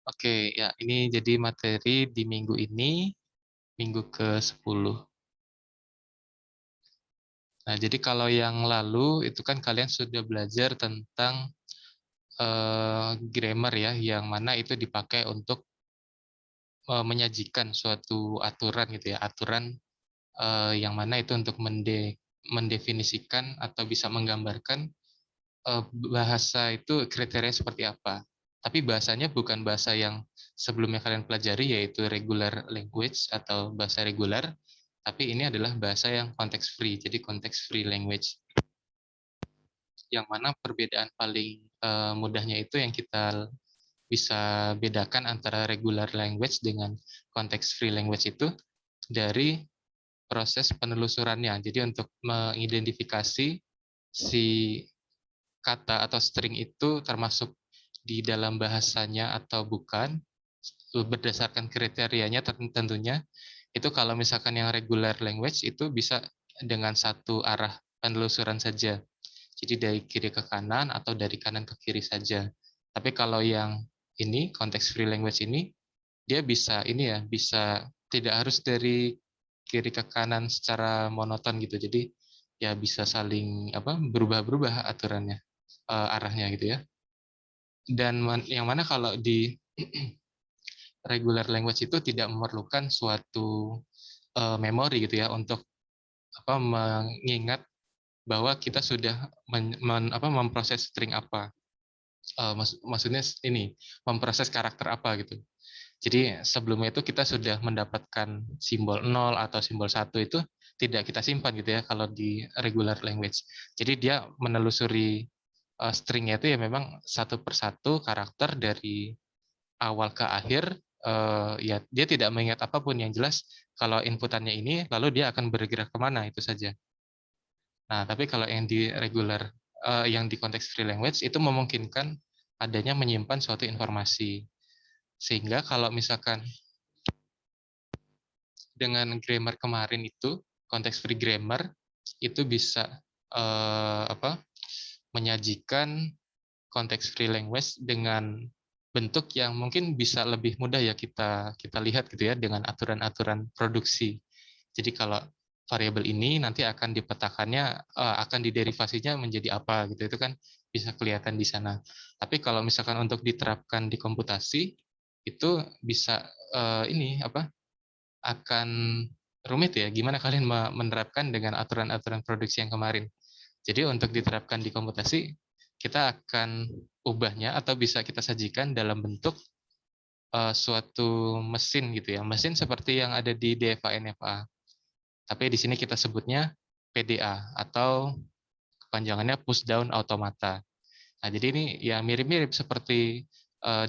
Oke, ya ini jadi materi di minggu ini, minggu ke-10. Nah, jadi kalau yang lalu itu kan kalian sudah belajar tentang grammar ya, yang mana itu dipakai untuk menyajikan suatu aturan gitu ya, aturan yang mana itu untuk mendefinisikan atau bisa menggambarkan bahasa itu kriteria seperti apa. Tapi bahasanya bukan bahasa yang sebelumnya kalian pelajari, yaitu regular language atau bahasa reguler, tapi ini adalah bahasa yang context free, jadi context free language. Yang mana perbedaan paling mudahnya itu yang kita bisa bedakan antara regular language dengan context free language itu dari proses penelusurannya. Jadi untuk mengidentifikasi si kata atau string itu termasuk di dalam bahasanya atau bukan, berdasarkan kriterianya tentunya, itu kalau misalkan yang regular language itu bisa dengan satu arah penelusuran saja. Jadi dari kiri ke kanan atau dari kanan ke kiri saja. Tapi kalau yang ini, context free language ini, dia bisa ini ya, bisa tidak harus dari kiri ke kanan secara monoton gitu. Jadi ya bisa saling berubah-berubah aturannya, arahnya gitu ya. Dan yang mana kalau di regular language itu tidak memerlukan suatu memori gitu ya untuk mengingat bahwa kita sudah memproses string apa. Maksudnya ini memproses karakter apa gitu. Jadi sebelumnya itu kita sudah mendapatkan simbol 0 atau simbol 1 itu tidak kita simpan gitu ya kalau di regular language. Jadi dia menelusuri stringnya itu ya memang satu persatu karakter dari awal ke akhir, ya dia tidak mengingat apapun, yang jelas kalau inputannya ini lalu dia akan bergerak kemana itu saja. Nah, tapi kalau yang di regular, yang di konteks free language itu memungkinkan adanya menyimpan suatu informasi. Sehingga kalau misalkan dengan grammar kemarin itu, konteks free grammar, itu bisa menyajikan konteks free language dengan bentuk yang mungkin bisa lebih mudah ya kita kita lihat gitu ya dengan aturan-aturan produksi. Jadi kalau variabel ini nanti akan dipetakannya, akan diderivasinya menjadi apa gitu, itu kan bisa kelihatan di sana. Tapi kalau misalkan untuk diterapkan di komputasi itu bisa ini akan rumit ya. Gimana kalian menerapkan dengan aturan-aturan produksi yang kemarin? Jadi untuk diterapkan di komputasi kita akan ubahnya atau bisa kita sajikan dalam bentuk suatu mesin gitu ya, mesin seperti yang ada di DFA NFA. Tapi di sini kita sebutnya PDA atau kepanjangannya push down automata. Nah, jadi ini ya mirip-mirip seperti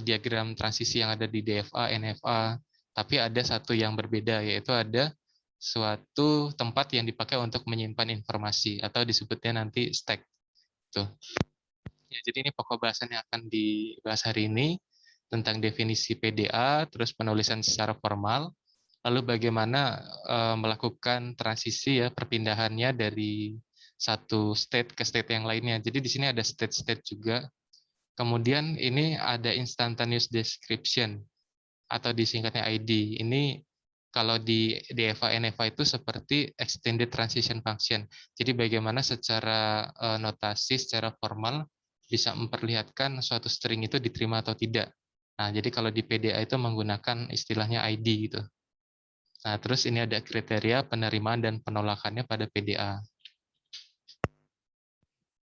diagram transisi yang ada di DFA, NFA, tapi ada satu yang berbeda, yaitu ada suatu tempat yang dipakai untuk menyimpan informasi atau disebutnya nanti stack. Tuh. Ya, jadi ini pokok bahasan yang akan dibahas hari ini tentang definisi PDA, terus penulisan secara formal, lalu bagaimana melakukan transisi ya perpindahannya dari satu state ke state yang lainnya. Jadi di sini ada state-state juga. Kemudian ini ada instantaneous description atau disingkatnya ID. Ini kalau di DFA NFA itu seperti extended transition function. Jadi bagaimana secara notasi, secara formal bisa memperlihatkan suatu string itu diterima atau tidak. Nah, jadi kalau di PDA itu menggunakan istilahnya ID gitu. Nah, terus ini ada kriteria penerimaan dan penolakannya pada PDA.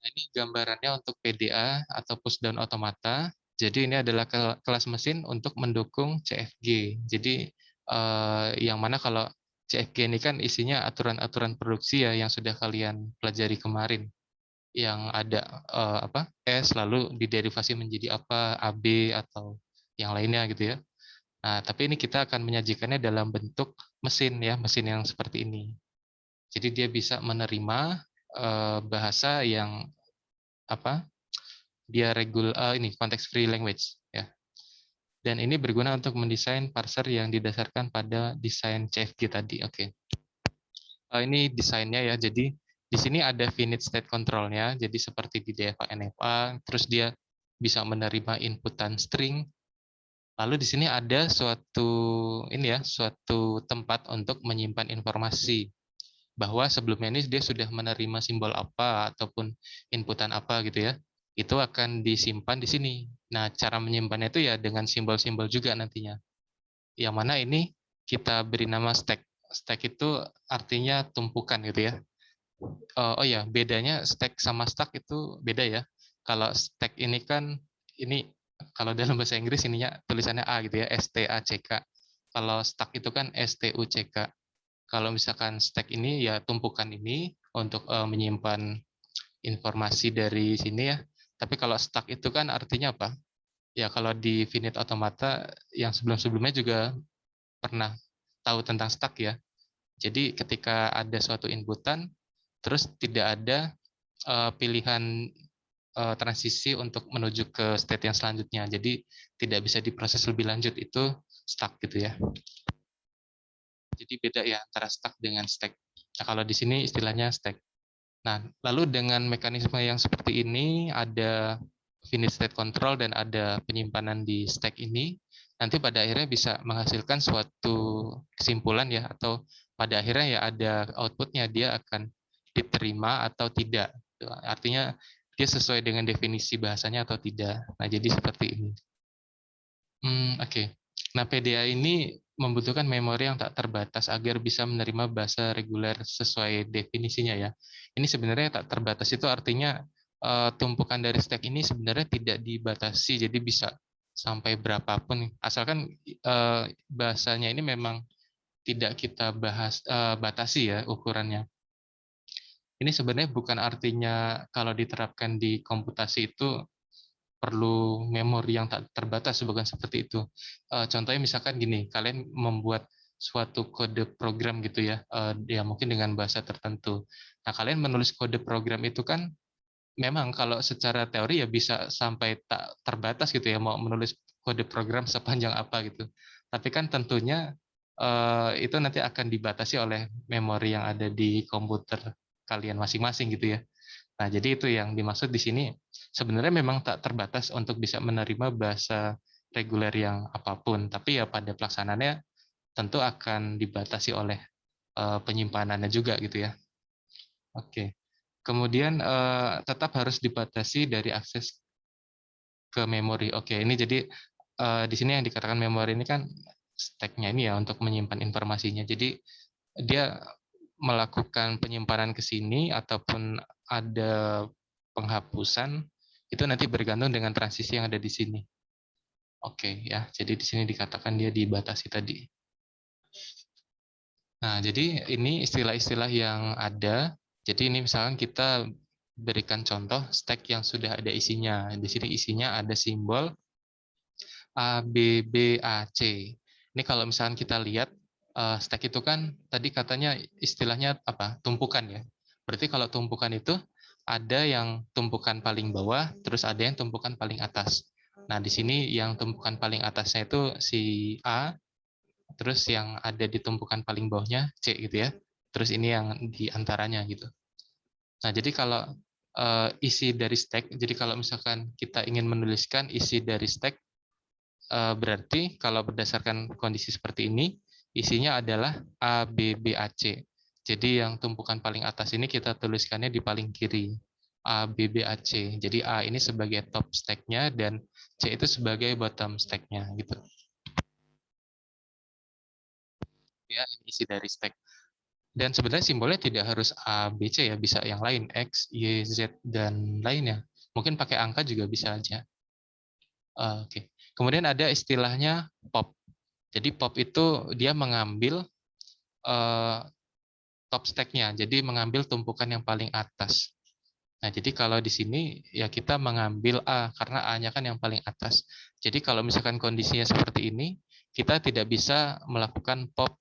Nah, ini gambarannya untuk PDA atau push down automata. Jadi ini adalah kelas mesin untuk mendukung CFG. Jadi yang mana kalau CFG ini kan isinya aturan-aturan produksi ya yang sudah kalian pelajari kemarin. Yang ada S lalu diderivasi menjadi apa, AB atau yang lainnya gitu ya. Nah, tapi ini kita akan menyajikannya dalam bentuk mesin ya, mesin yang seperti ini. Jadi dia bisa menerima bahasa yang dia ini konteks free language ya. Dan ini berguna untuk mendesain parser yang didasarkan pada desain CFG tadi. Oke. Ini desainnya ya. Jadi di sini ada finite state control-nya. Jadi seperti di DFA NFA, terus dia bisa menerima inputan string Lalu di sini ada suatu tempat untuk menyimpan informasi bahwa sebelumnya ini dia sudah menerima simbol apa ataupun inputan apa gitu ya. Itu akan disimpan di sini. Nah, cara menyimpannya itu ya dengan simbol-simbol juga nantinya. Yang mana ini kita beri nama stack. Stack itu artinya tumpukan gitu ya. Oh ya, bedanya stack sama stack itu beda ya. Kalau stack ini kan ini kalau dalam bahasa Inggris ininya tulisannya A gitu ya, STACK. Kalau stack itu kan STUCK. Kalau misalkan stack ini ya tumpukan ini untuk menyimpan informasi dari sini ya. Tapi kalau stack itu kan artinya apa? Ya kalau di Finite Automata yang sebelum-sebelumnya juga pernah tahu tentang stack ya. Jadi ketika ada suatu inputan, terus tidak ada pilihan transisi untuk menuju ke state yang selanjutnya. Jadi tidak bisa diproses lebih lanjut, itu stuck gitu ya. Jadi beda ya antara stuck dengan stack. Nah, kalau di sini istilahnya stack. Nah, lalu dengan mekanisme yang seperti ini, ada finite state control dan ada penyimpanan di stack ini, nanti pada akhirnya bisa menghasilkan suatu kesimpulan ya, atau pada akhirnya ya ada outputnya, dia akan diterima atau tidak. Artinya dia sesuai dengan definisi bahasanya atau tidak. Nah, jadi seperti ini. Oke. Nah, PDA ini membutuhkan memori yang tak terbatas agar bisa menerima bahasa reguler sesuai definisinya ya. Ini sebenarnya tak terbatas itu artinya tumpukan dari stack ini sebenarnya tidak dibatasi, jadi bisa sampai berapapun, asalkan bahasanya ini memang tidak kita batasi ya ukurannya. Ini sebenarnya bukan artinya kalau diterapkan di komputasi itu perlu memori yang tak terbatas, bukan seperti itu. Contohnya misalkan gini, kalian membuat suatu kode program gitu ya, ya mungkin dengan bahasa tertentu. Nah, kalian menulis kode program itu kan memang kalau secara teori ya bisa sampai tak terbatas gitu ya, mau menulis kode program sepanjang apa gitu. Tapi kan tentunya itu nanti akan dibatasi oleh memori yang ada di komputer kalian masing-masing gitu ya. Nah, jadi itu yang dimaksud di sini. Sebenarnya memang tak terbatas untuk bisa menerima bahasa reguler yang apapun, tapi ya pada pelaksanaannya tentu akan dibatasi oleh penyimpanannya juga gitu ya. Oke. Kemudian tetap harus dibatasi dari akses ke memori. Oke, ini jadi di sini yang dikatakan memori ini kan stack-nya ini ya untuk menyimpan informasinya. Jadi dia melakukan penyimpanan ke sini ataupun ada penghapusan itu nanti bergantung dengan transisi yang ada di sini. Oke ya, jadi di sini dikatakan dia dibatasi tadi. Nah, jadi ini istilah-istilah yang ada. Jadi ini misalkan kita berikan contoh stack yang sudah ada isinya. Di sini isinya ada simbol A, B, B, A, C. Ini kalau misalkan kita lihat stack itu kan tadi katanya istilahnya apa? Tumpukan ya. Berarti kalau tumpukan itu ada yang tumpukan paling bawah, terus ada yang tumpukan paling atas. Nah, di sini yang tumpukan paling atasnya itu si A, terus yang ada di tumpukan paling bawahnya C gitu ya. Terus ini yang di antaranya gitu. Nah, jadi kalau isi dari stack, jadi kalau misalkan kita ingin menuliskan isi dari stack, berarti kalau berdasarkan kondisi seperti ini, isinya adalah A, B, B, A, C. Jadi yang tumpukan paling atas ini kita tuliskannya di paling kiri. A, B, B, A, C. Jadi A ini sebagai top stack-nya dan C itu sebagai bottom stack-nya gitu. Ya, ini isi dari stack. Dan sebenarnya simbolnya tidak harus A, B, C ya, bisa yang lain, X, Y, Z, dan lainnya. Mungkin pakai angka juga bisa aja. Oke. Kemudian ada istilahnya pop. Jadi pop itu dia mengambil top stack-nya, jadi mengambil tumpukan yang paling atas. Nah, jadi kalau di sini ya kita mengambil A, karena A-nya kan yang paling atas. Jadi kalau misalkan kondisinya seperti ini, kita tidak bisa melakukan pop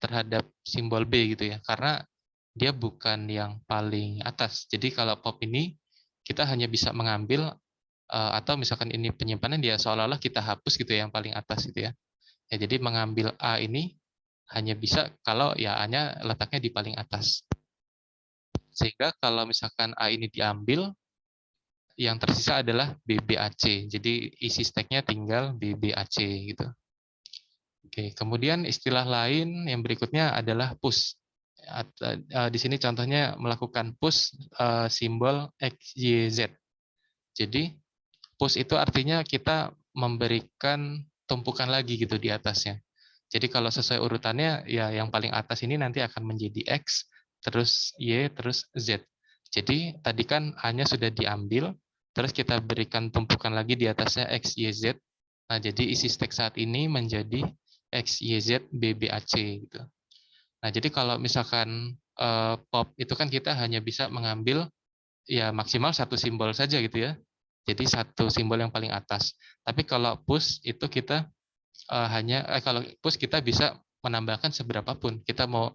terhadap simbol B gitu ya, karena dia bukan yang paling atas. Jadi kalau pop ini, kita hanya bisa mengambil, atau misalkan ini penyimpanan, dia seolah-olah kita hapus gitu ya, yang paling atas gitu ya. Ya, jadi mengambil A ini hanya bisa kalau ya A-nya letaknya di paling atas. Sehingga kalau misalkan A ini diambil, yang tersisa adalah BBAC. Jadi isi stack-nya tinggal BBAC gitu. Oke, kemudian istilah lain yang berikutnya adalah push. Di sini contohnya melakukan push simbol X, Y, Z. Jadi push itu artinya kita memberikan tumpukan lagi gitu di atasnya. Jadi kalau sesuai urutannya, ya yang paling atas ini nanti akan menjadi X, terus Y, terus Z. Jadi tadi kan A-nya sudah diambil, terus kita berikan tumpukan lagi di atasnya X, Y, Z. Nah, jadi isi stack saat ini menjadi X, Y, Z, B, B, A, C gitu. Nah, jadi kalau misalkan pop itu kan kita hanya bisa mengambil ya maksimal satu simbol saja gitu ya. Jadi satu simbol yang paling atas. Tapi kalau push itu kita kalau push kita bisa menambahkan seberapa pun. Kita mau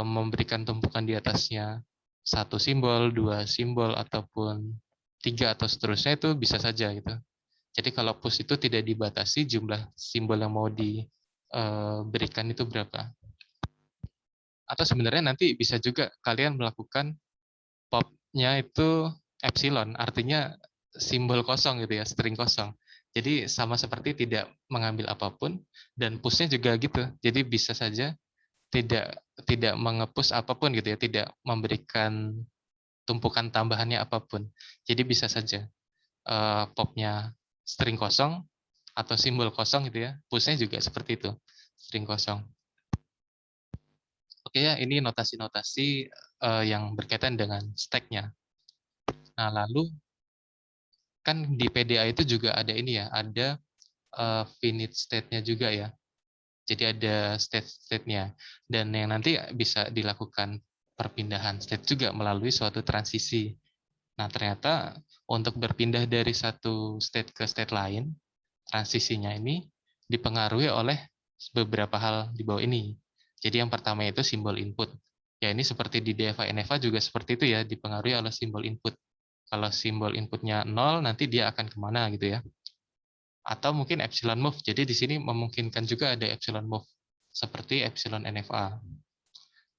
memberikan tumpukan di atasnya satu simbol, dua simbol, ataupun tiga atau seterusnya itu bisa saja gitu. Jadi kalau push itu tidak dibatasi jumlah simbol yang mau diberikan itu berapa. Atau sebenarnya nanti bisa juga kalian melakukan popnya itu epsilon, artinya simbol kosong gitu ya, string kosong. Jadi sama seperti tidak mengambil apapun, dan push-nya juga gitu. Jadi bisa saja tidak tidak mengepus apapun gitu ya, tidak memberikan tumpukan tambahannya apapun. Jadi bisa saja popnya string kosong atau simbol kosong gitu ya. Push-nya juga seperti itu, string kosong. Oke ya, ini notasi-notasi yang berkaitan dengan stack-nya. Nah, lalu kan di PDA itu juga ada ini ya, ada finite state-nya juga ya. Jadi ada state-nya. Dan yang nanti bisa dilakukan perpindahan state juga melalui suatu transisi. Nah, ternyata untuk berpindah dari satu state ke state lain, transisinya ini dipengaruhi oleh beberapa hal di bawah ini. Jadi yang pertama itu simbol input. Ya ini seperti di DFA NFA juga seperti itu ya, dipengaruhi oleh simbol input. Kalau simbol inputnya 0, nanti dia akan kemana gitu ya. Atau mungkin epsilon move. Jadi di sini memungkinkan juga ada epsilon move, seperti epsilon NFA.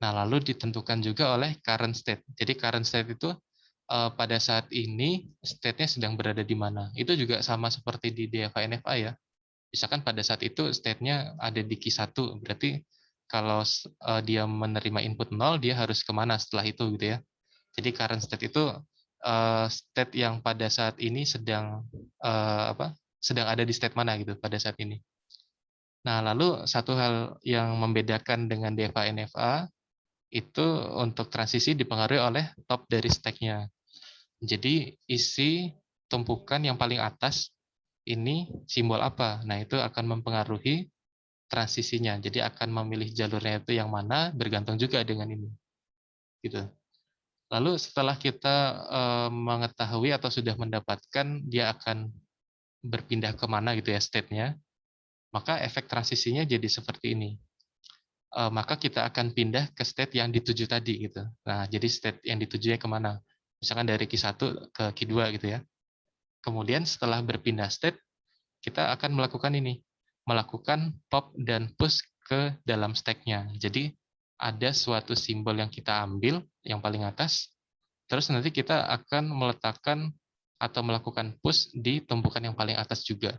Nah, lalu ditentukan juga oleh current state. Jadi current state itu pada saat ini state-nya sedang berada di mana. Itu juga sama seperti di DFA NFA ya. Misalkan pada saat itu state-nya ada di Q1, berarti kalau dia menerima input 0, dia harus kemana setelah itu gitu ya. Jadi current state itu state yang pada saat ini sedang ada di state mana gitu pada saat ini. Nah, lalu satu hal yang membedakan dengan DFA NFA itu untuk transisi dipengaruhi oleh top dari stack-nya. Jadi isi tumpukan yang paling atas ini simbol apa? Nah, itu akan mempengaruhi transisinya. Jadi akan memilih jalurnya itu yang mana bergantung juga dengan ini. Gitu. Lalu setelah kita mengetahui atau sudah mendapatkan dia akan berpindah kemana gitu ya state-nya, maka efek transisinya jadi seperti ini. Maka kita akan pindah ke state yang dituju tadi gitu. Nah, jadi state yang ditujunya kemana? Misalkan dari Q1 ke Q2 gitu ya. Kemudian setelah berpindah state, kita akan melakukan ini, melakukan pop dan push ke dalam stack-nya. Jadi ada suatu simbol yang kita ambil, yang paling atas, terus nanti kita akan meletakkan atau melakukan push di tumpukan yang paling atas juga.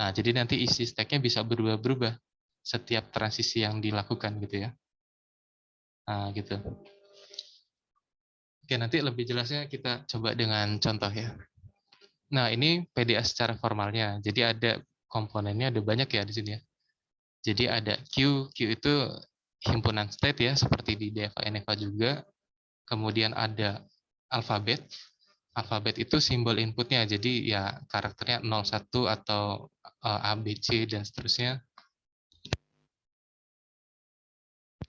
Nah, jadi nanti isi stack-nya bisa berubah-berubah setiap transisi yang dilakukan gitu ya. Nah, gitu. Oke, nanti lebih jelasnya kita coba dengan contoh ya. Nah, ini PDA secara formalnya. Jadi ada komponennya, ada banyak ya di sini ya. Jadi ada Q, Q itu himpunan state ya, seperti di DFA NFA juga. Kemudian ada alfabet. Alfabet itu simbol inputnya, jadi ya karakternya 01 atau A, B, C, dan seterusnya.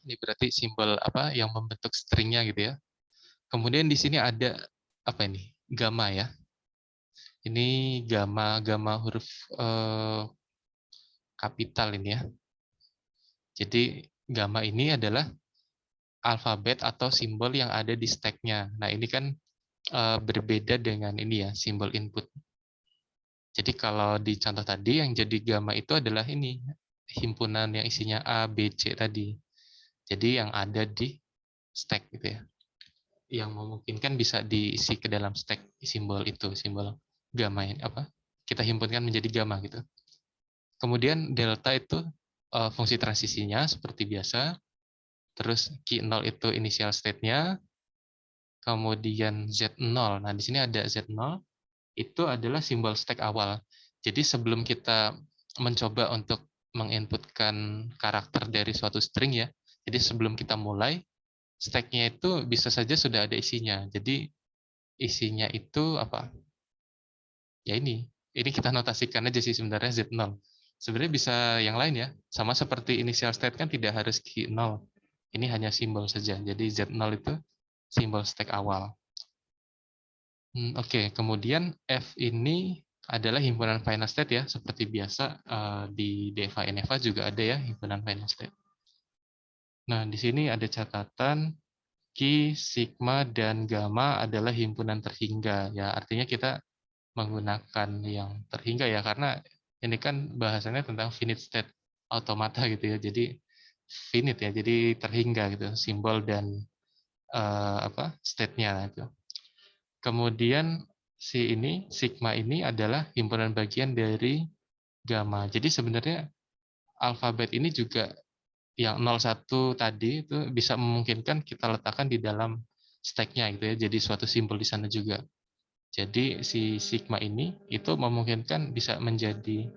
Ini berarti simbol apa yang membentuk stringnya gitu ya. Kemudian di sini ada apa ini? Gamma ya. Ini gamma huruf kapital ini ya. Jadi gamma ini adalah alfabet atau simbol yang ada di stack-nya. Nah, ini kan berbeda dengan ini ya, simbol input. Jadi kalau di contoh tadi yang jadi gamma itu adalah ini, himpunan yang isinya A, B, C tadi. Jadi yang ada di stack gitu ya. Yang memungkinkan bisa diisi ke dalam stack simbol itu, simbol gamma ini apa? Kita himpunkan menjadi gamma gitu. Kemudian delta itu fungsi transisinya seperti biasa. Terus Q0 itu initial state-nya, kemudian Z0. Nah, di sini ada Z0, itu adalah simbol stack awal. Jadi sebelum kita mencoba untuk menginputkan karakter dari suatu string ya, jadi sebelum kita mulai, stack-nya itu bisa saja sudah ada isinya. Jadi isinya itu apa? Ya ini kita notasikan aja sih sebenarnya Z0. Sebenarnya bisa yang lain ya, sama seperti initial state kan tidak harus Q0. Ini hanya simbol saja. Jadi Z0 itu simbol stack awal. Oke. Kemudian F ini adalah himpunan final state ya, seperti biasa di DEVA NEVA juga ada ya himpunan final state. Nah, di sini ada catatan Ki, sigma, dan gamma adalah himpunan terhingga. Ya, artinya kita menggunakan yang terhingga ya, karena ini kan bahasannya tentang finite state automata gitu ya. Jadi finite ya, jadi terhingga gitu, simbol dan apa state-nya itu. Kemudian sigma ini adalah himpunan bagian dari gamma. Jadi sebenarnya alfabet ini juga yang 01 tadi itu bisa memungkinkan kita letakkan di dalam stack-nya gitu ya. Jadi suatu simbol di sana juga. Jadi si sigma ini itu memungkinkan bisa menjadi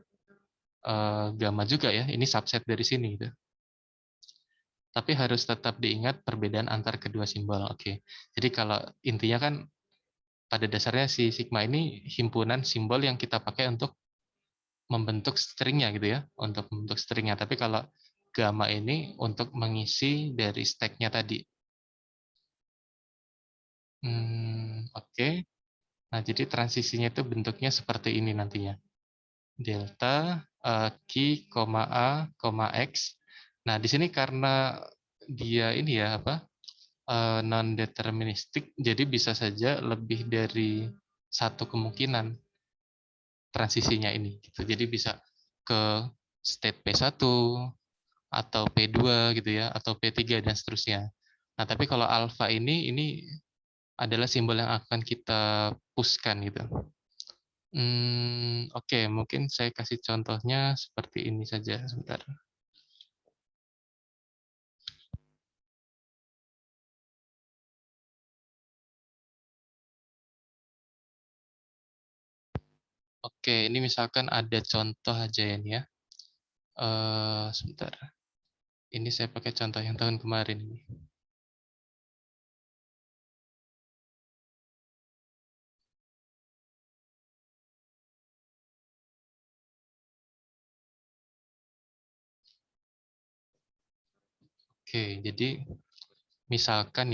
gamma juga ya. Ini subset dari sini gitu. Tapi harus tetap diingat perbedaan antar kedua simbol. Oke. Jadi kalau intinya kan pada dasarnya si sigma ini himpunan simbol yang kita pakai untuk membentuk stringnya gitu ya, untuk membentuk stringnya. Tapi kalau gamma ini untuk mengisi dari stack-nya tadi. Oke. Nah, jadi transisinya itu bentuknya seperti ini nantinya. Delta, Q, A, X. Nah, di sini karena dia ini ya apa non deterministik, jadi bisa saja lebih dari satu kemungkinan transisinya ini. Gitu. Jadi bisa ke state P1 atau P2 gitu ya, atau P3 dan seterusnya. Nah, tapi kalau alpha ini adalah simbol yang akan kita pushkan gitu. Oke, mungkin saya kasih contohnya seperti ini saja sebentar. Oke, ini misalkan ada contoh aja ya nih ya. Sebentar. Ini saya pakai contoh yang tahun kemarin ini. Oke, jadi misalkan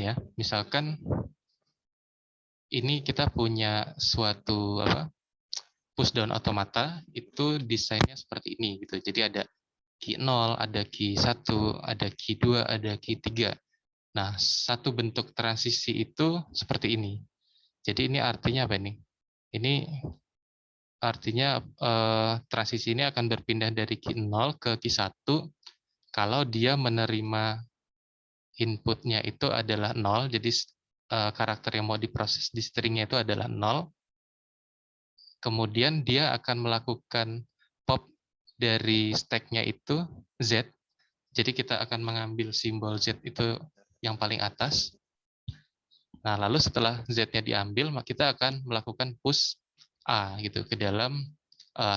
ini kita punya suatu push down automata itu desainnya seperti ini gitu. Jadi ada key 0, ada key 1, ada key 2, ada key 3. Nah, satu bentuk transisi itu seperti ini. Jadi ini artinya apa nih? Ini artinya transisi ini akan berpindah dari key 0 ke key 1 kalau dia menerima inputnya itu adalah 0, jadi karakter yang mau diproses di stringnya itu adalah 0, kemudian dia akan melakukan pop dari stack-nya itu Z, jadi kita akan mengambil simbol Z itu yang paling atas. Nah, lalu setelah Z-nya diambil, maka kita akan melakukan push A gitu ke dalam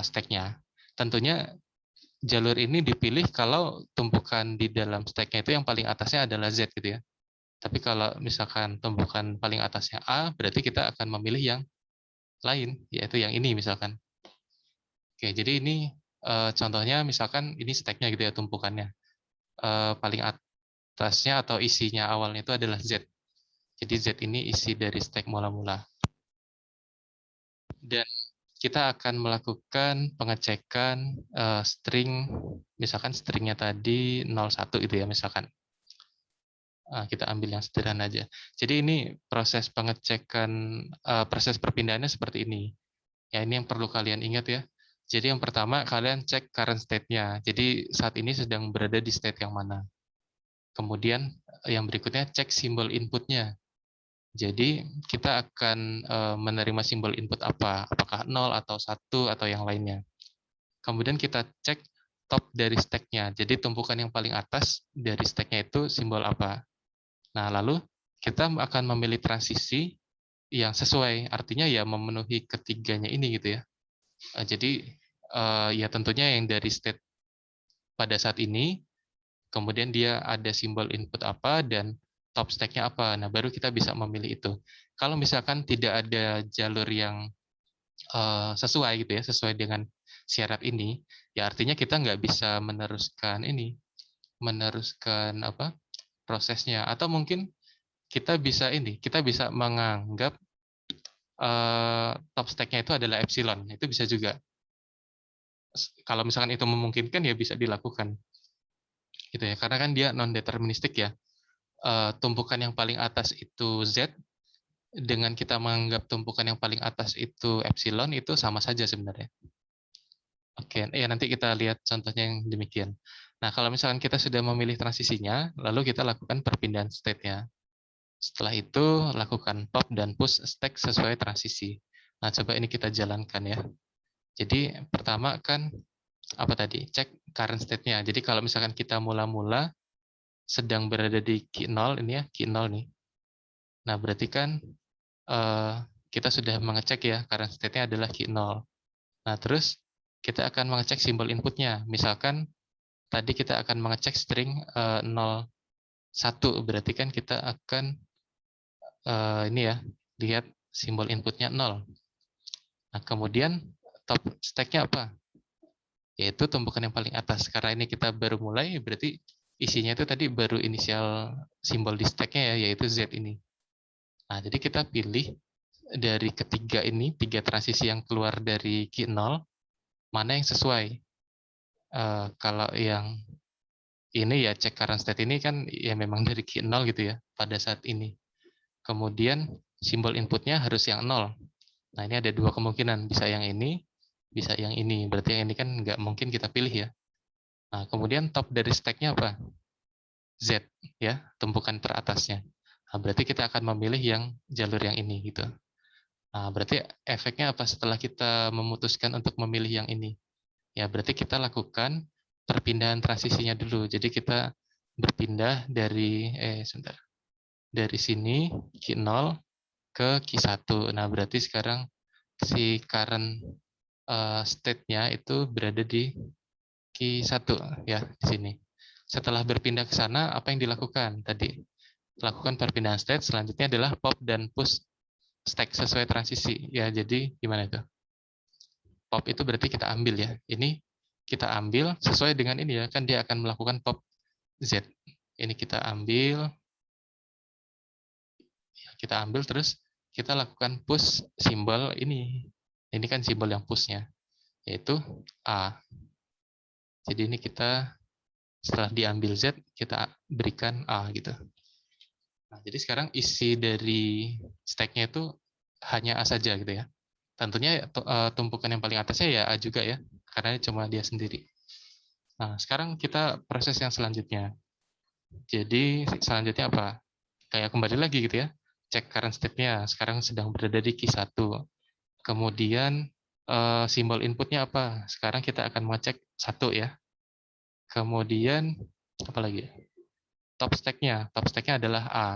stack-nya. Tentunya jalur ini dipilih kalau tumpukan di dalam stack-nya itu yang paling atasnya adalah Z gitu ya. Tapi kalau misalkan tumpukan paling atasnya A, berarti kita akan memilih yang lain, yaitu yang ini misalkan. Oke, jadi ini contohnya misalkan ini stack-nya gitu ya, tumpukannya. Paling atasnya atau isinya awalnya itu adalah Z. Jadi Z ini isi dari stack mula-mula. Dan kita akan melakukan pengecekan string, misalkan stringnya tadi 01 itu ya misalkan. Kita ambil yang sederhana aja. Jadi ini proses pengecekan, proses perpindahannya seperti ini. Ya ini yang perlu kalian ingat ya. Jadi yang pertama kalian cek current state-nya. Jadi saat ini sedang berada di state yang mana. Kemudian yang berikutnya cek simbol inputnya. Jadi kita akan menerima simbol input apa, apakah 0 atau 1 atau yang lainnya. Kemudian kita cek top dari stack-nya. Jadi tumpukan yang paling atas dari stack-nya itu simbol apa. Nah, lalu kita akan memilih transisi yang sesuai, artinya ya memenuhi ketiganya ini gitu ya. Jadi ya tentunya yang dari state pada saat ini, kemudian dia ada simbol input apa dan top stack-nya apa. Nah, baru kita bisa memilih itu. Kalau misalkan tidak ada jalur yang sesuai gitu ya, sesuai dengan syarat ini, ya artinya kita nggak bisa meneruskan apa prosesnya. Atau mungkin kita bisa menganggap top stack-nya itu adalah epsilon. Itu bisa juga. Kalau misalkan itu memungkinkan ya bisa dilakukan. Gitu ya. Karena kan dia non deterministik ya. Tumpukan yang paling atas itu Z, dengan kita menganggap tumpukan yang paling atas itu epsilon, itu sama saja sebenarnya. Oke, ya nanti kita lihat contohnya yang demikian. Nah, kalau misalkan kita sudah memilih transisinya, lalu kita lakukan perpindahan state-nya. Setelah itu, lakukan pop dan push stack sesuai transisi. Nah, coba ini kita jalankan ya. Jadi, pertama kan, apa tadi? Cek current state-nya. Jadi, kalau misalkan kita mula-mula sedang berada di key 0, ini ya, key 0 nih. Nah, berarti kan eh, kita sudah mengecek ya, current state-nya adalah key 0. Nah, terus kita akan mengecek simbol inputnya. Misalkan tadi kita akan mengecek string 0, 1, berarti kan kita akan ini ya, lihat simbol inputnya 0. Nah, kemudian top stack-nya apa? Yaitu tumpukan yang paling atas. Karena ini kita baru mulai, berarti isinya itu tadi baru inisial simbol di stack-nya ya, yaitu Z ini. Nah, jadi kita pilih dari ketiga ini, tiga transisi yang keluar dari key 0, mana yang sesuai. Kalau yang ini ya cek current state ini kan ya memang dari key 0 gitu ya pada saat ini. Kemudian simbol inputnya harus yang 0. Nah, ini ada dua kemungkinan, bisa yang ini, bisa yang ini. Berarti yang ini kan nggak mungkin kita pilih ya. Nah, kemudian top dari stack-nya apa? Z, ya, tumpukan teratasnya. Nah, berarti kita akan memilih yang jalur yang ini gitu. Nah, berarti efeknya apa setelah kita memutuskan untuk memilih yang ini? Ya, berarti kita lakukan perpindahan transisinya dulu. Jadi kita berpindah sebentar. Dari sini key 0 ke key 1. Nah, berarti sekarang si current state-nya itu berada di key 1 ya di sini. Setelah berpindah ke sana, apa yang dilakukan tadi? Lakukan perpindahan state, selanjutnya adalah pop dan push stack sesuai transisi. Ya, jadi gimana itu? Pop itu berarti kita ambil ya. Ini kita ambil sesuai dengan ini ya, kan dia akan melakukan pop Z. Ini kita ambil terus kita lakukan push simbol ini. Ini kan simbol yang pushnya, yaitu A. Jadi ini kita setelah diambil Z, kita berikan A gitu. Nah, jadi sekarang isi dari stack-nya itu hanya A saja gitu ya. Tentunya tumpukan yang paling atasnya ya A juga ya, karena cuma dia sendiri. Nah, sekarang kita proses yang selanjutnya. Jadi selanjutnya apa? Kayak kembali lagi gitu ya. Cek current state-nya. Sekarang sedang berada di key 1. Kemudian simbol inputnya apa? Sekarang kita akan mengecek 1 ya. Kemudian apa lagi? Top stack-nya. Top stack-nya adalah A.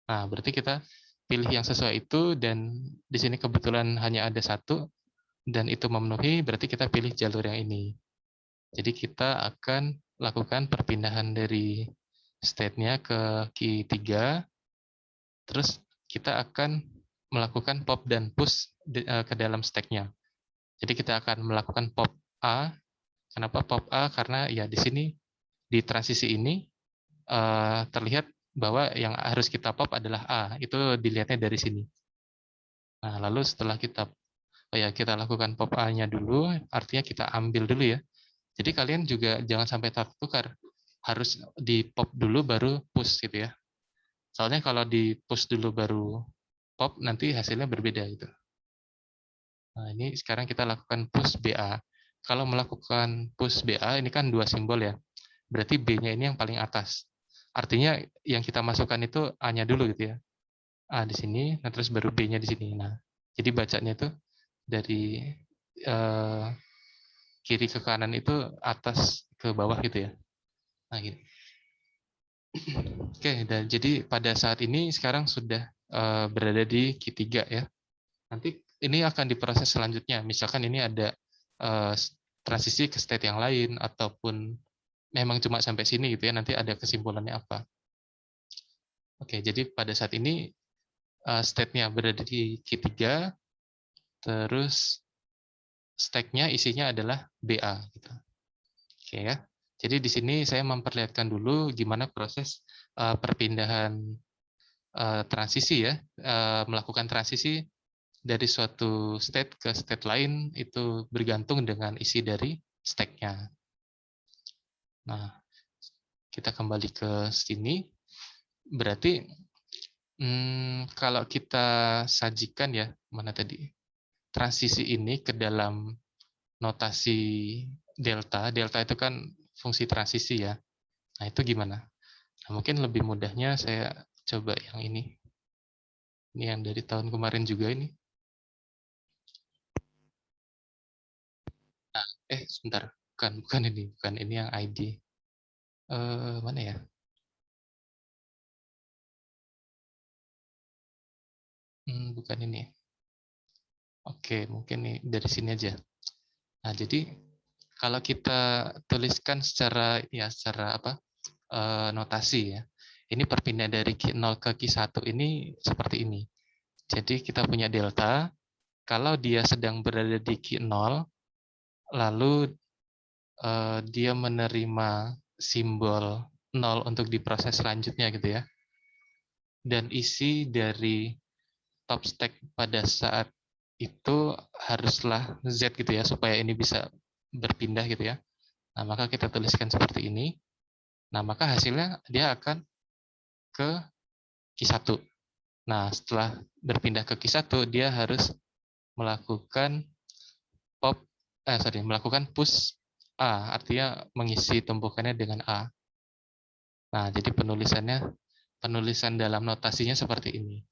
Nah, berarti kita pilih yang sesuai itu dan di sini kebetulan hanya ada 1 dan itu memenuhi, berarti kita pilih jalur yang ini. Jadi kita akan lakukan perpindahan dari state-nya ke key 3, terus kita akan melakukan pop dan push ke dalam stack-nya. Jadi kita akan melakukan pop A. Kenapa pop A? Karena ya di sini di transisi ini terlihat bahwa yang harus kita pop adalah A. Itu dilihatnya dari sini. Nah, lalu setelah kita lakukan pop A-nya dulu, artinya kita ambil dulu ya. Jadi kalian juga jangan sampai tertukar. Harus di pop dulu baru push gitu ya. Soalnya kalau di push dulu baru pop, nanti hasilnya berbeda gitu. Nah, ini sekarang kita lakukan push BA. Kalau melakukan push BA, ini kan dua simbol ya. Berarti B-nya ini yang paling atas. Artinya yang kita masukkan itu A-nya dulu gitu ya. A di sini, nah terus baru B-nya di sini. Nah, jadi bacanya itu dari eh, kiri ke kanan itu atas ke bawah gitu ya. Nah, gitu. Oke, dan jadi pada saat ini sekarang sudah berada di Q3 ya. Nanti ini akan diproses selanjutnya. Misalkan ini ada eh, transisi ke state yang lain ataupun memang cuma sampai sini gitu ya. Nanti ada kesimpulannya apa. Oke, jadi pada saat ini state-nya berada di Q3, terus stack-nya isinya adalah BA gitu. Oke ya. Jadi di sini saya memperlihatkan dulu gimana proses perpindahan transisi ya, melakukan transisi dari suatu state ke state lain itu bergantung dengan isi dari stack-nya. Nah, kita kembali ke sini. Berarti kalau kita sajikan ya, mana tadi, transisi ini ke dalam notasi delta. Delta itu kan fungsi transisi ya. Nah, itu gimana? Nah, mungkin lebih mudahnya saya coba yang ini. Ini yang dari tahun kemarin juga ini. Nah, sebentar. Bukan ini. Bukan ini yang ID. Mana ya? Bukan ini. Oke, mungkin nih dari sini aja. Nah, jadi kalau kita tuliskan secara apa? Notasi ya. Ini perpindahan dari Q0 ke Q1 ini seperti ini. Jadi kita punya delta, kalau dia sedang berada di Q0, lalu dia menerima simbol 0 untuk diproses selanjutnya gitu ya. Dan isi dari top stack pada saat itu haruslah Z gitu ya, supaya ini bisa berpindah gitu ya. Nah, maka kita tuliskan seperti ini. Nah, maka hasilnya dia akan ke Q1. Nah, setelah berpindah ke Q1, dia harus melakukan melakukan push A, artinya mengisi tumpukannya dengan A. Nah, jadi penulisan dalam notasinya seperti ini.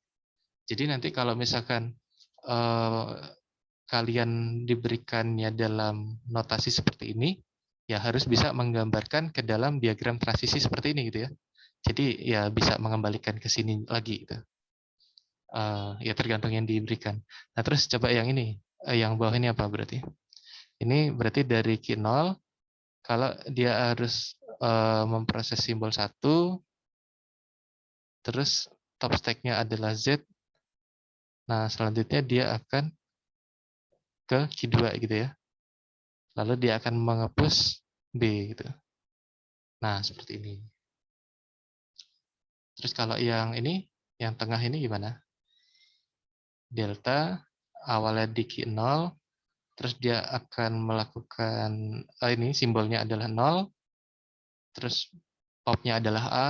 Jadi nanti kalau misalkan eh, kalian diberikannya dalam notasi seperti ini, ya harus bisa menggambarkan ke dalam diagram transisi seperti ini gitu ya. Jadi ya bisa mengembalikan ke sini lagi gitu. Ya tergantung yang diberikan. Nah, terus coba yang ini, yang bawah ini apa berarti? Ini berarti dari Q0, kalau dia harus memproses simbol 1, terus top stack-nya adalah Z, nah selanjutnya dia akan ke Q2 gitu ya. Lalu dia akan mengepus B gitu. Nah, seperti ini. Terus kalau yang ini, yang tengah ini gimana? Delta, awalnya di Q0, terus dia akan melakukan, ini simbolnya adalah 0, terus popnya adalah A,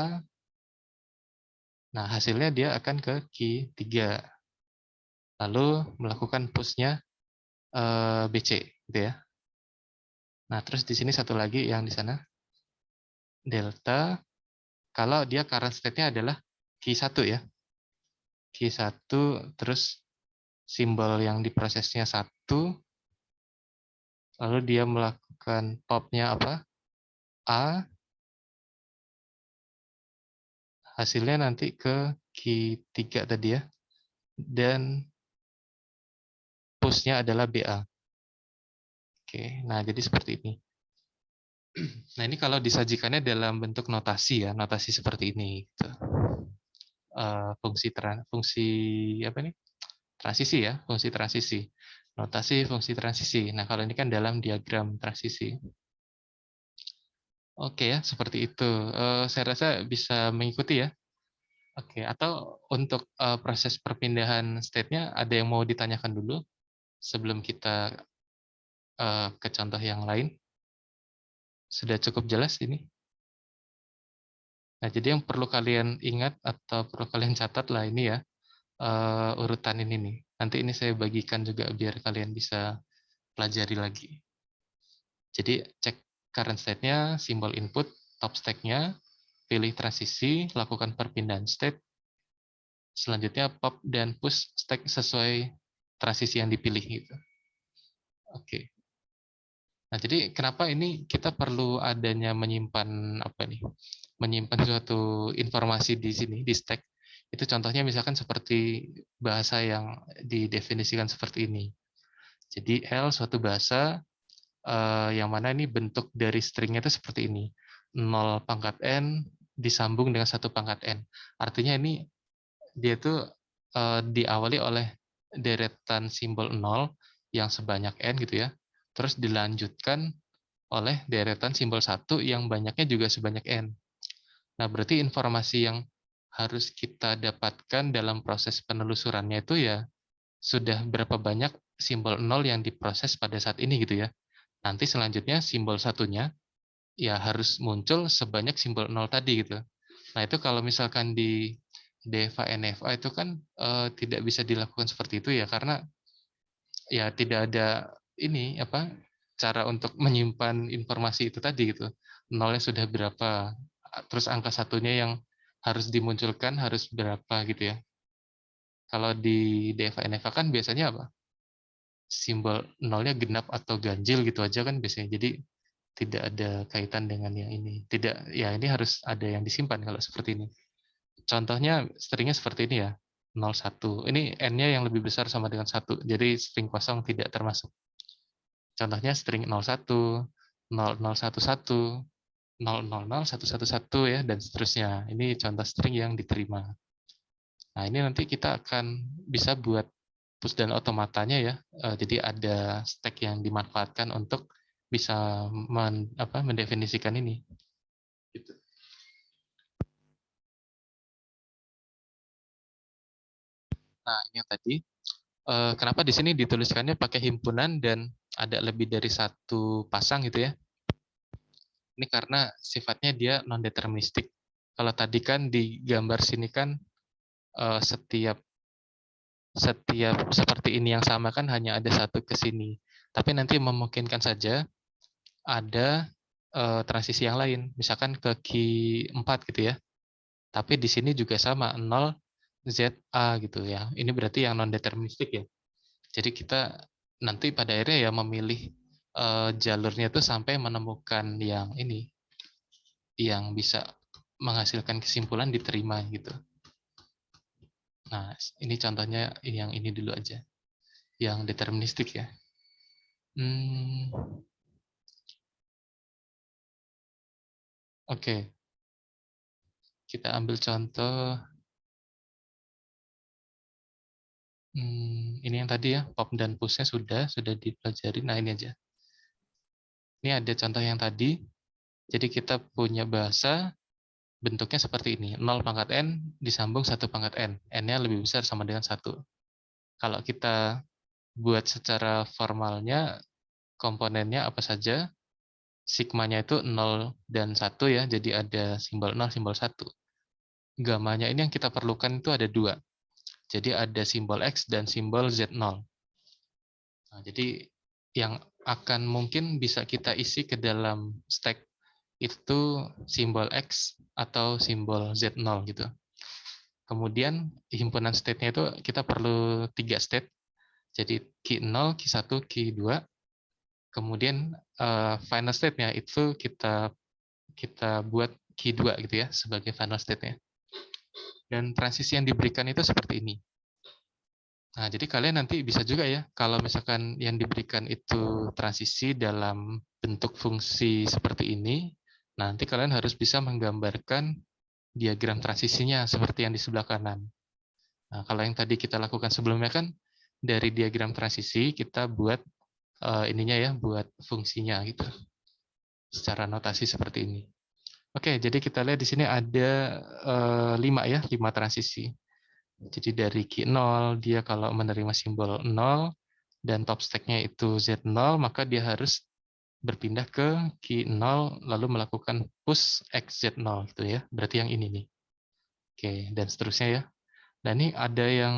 nah hasilnya dia akan ke Q3. Lalu melakukan push-nya BC, gitu ya. Nah, terus di sini satu lagi yang di sana, delta, kalau dia current state-nya adalah Q1 ya. Q1, terus simbol yang diprosesnya 1, lalu dia melakukan popnya apa? A, hasilnya nanti ke Q3 tadi ya, dan push-nya adalah BA. Oke, nah jadi seperti ini. Nah ini kalau disajikannya dalam bentuk notasi ya, notasi seperti ini. Gitu. Fungsi apa nih? Transisi ya, fungsi transisi. Notasi fungsi transisi. Nah kalau ini kan dalam diagram transisi. Oke ya, seperti itu. Saya rasa bisa mengikuti ya. Oke, atau untuk proses perpindahan state-nya ada yang mau ditanyakan dulu sebelum kita ke contoh yang lain. Sudah cukup jelas ini? Nah, jadi yang perlu kalian ingat atau perlu kalian catat lah ini ya, urutan ini nih. Nanti ini saya bagikan juga biar kalian bisa pelajari lagi. Jadi cek current state-nya, simbol input, top stack-nya, pilih transisi, lakukan perpindahan state, Selanjutnya pop dan push stack sesuai transisi yang dipilih gitu. Oke. Nah, jadi kenapa ini kita perlu adanya menyimpan apa nih? Menyimpan suatu informasi di sini di stack. Itu contohnya misalkan seperti bahasa yang didefinisikan seperti ini. Jadi L suatu bahasa yang mana ini bentuk dari stringnya itu seperti ini. 0 pangkat N disambung dengan 1 pangkat N. Artinya ini dia itu diawali oleh deretan simbol 0 yang sebanyak N gitu ya. Terus dilanjutkan oleh deretan simbol 1 yang banyaknya juga sebanyak N. Nah, berarti informasi yang harus kita dapatkan dalam proses penelusurannya itu ya sudah berapa banyak simbol 0 yang diproses pada saat ini gitu ya. Nanti selanjutnya simbol satunya ya harus muncul sebanyak simbol 0 tadi gitu. Nah, itu kalau misalkan di DEVA NFA itu kan tidak bisa dilakukan seperti itu ya karena ya tidak ada ini apa cara untuk menyimpan informasi itu tadi gitu. Nolnya sudah berapa, terus angka satunya yang harus dimunculkan harus berapa gitu ya. Kalau di DEVA NFA kan biasanya apa? Simbol nolnya genap atau ganjil gitu aja kan biasanya. Jadi tidak ada kaitan dengan yang ini. Tidak, ya ini harus ada yang disimpan kalau seperti ini. Contohnya stringnya seperti ini ya, 01. Ini n-nya yang lebih besar sama dengan 1. Jadi string kosong tidak termasuk. Contohnya string 01, 0011, 000, 111 ya, dan seterusnya. Ini contoh string yang diterima. Nah, ini nanti kita akan bisa buat push dan otomatanya ya. Jadi ada stack yang dimanfaatkan untuk bisa mendefinisikan ini. Gitu. Nah, ini yang tadi. Kenapa di sini dituliskannya pakai himpunan dan ada lebih dari satu pasang gitu ya? Ini karena sifatnya dia non deterministik. Kalau tadi kan di gambar sini kan setiap setiap seperti ini yang sama kan hanya ada satu ke sini. Tapi nanti memungkinkan saja ada transisi yang lain, misalkan ke key 4 gitu ya. Tapi di sini juga sama 0 ZA gitu ya. Ini berarti yang non deterministik ya. Jadi kita nanti pada akhirnya ya memilih jalurnya itu sampai menemukan yang ini, yang bisa menghasilkan kesimpulan diterima gitu. Nah, ini contohnya yang ini dulu aja, yang deterministik ya. Oke, kita ambil contoh. Ini yang tadi ya, pop dan push-nya sudah dipelajari. Nah, ini aja. Ini ada contoh yang tadi. Jadi kita punya bahasa bentuknya seperti ini. 0 pangkat N disambung 1 pangkat N. N-nya lebih besar sama dengan 1. Kalau kita buat secara formalnya, komponennya apa saja, sigmanya itu 0 dan 1 ya, jadi ada simbol 0, simbol 1. Gamanya ini yang kita perlukan itu ada 2. Jadi ada simbol X dan simbol Z0. Nah, jadi yang akan mungkin bisa kita isi ke dalam stack itu simbol X atau simbol Z0 gitu. Kemudian himpunan state-nya itu kita perlu 3 state. Jadi key 0, key 1, key 2. Kemudian final state-nya itu kita buat key 2 gitu ya sebagai final state-nya. Dan transisi yang diberikan itu seperti ini. Nah, jadi kalian nanti bisa juga ya, kalau misalkan yang diberikan itu transisi dalam bentuk fungsi seperti ini, nanti kalian harus bisa menggambarkan diagram transisinya seperti yang di sebelah kanan. Nah, kalau yang tadi kita lakukan sebelumnya kan dari diagram transisi kita buat ininya ya, buat fungsinya gitu. Secara notasi seperti ini. Oke, jadi kita lihat di sini ada 5 ya, 5 transisi. Jadi dari key 0, dia kalau menerima simbol 0 dan top stack-nya itu Z0, maka dia harus berpindah ke key 0 lalu melakukan push X Z0 gitu ya. Berarti yang ini nih. Oke, dan seterusnya ya. Dan ini ada yang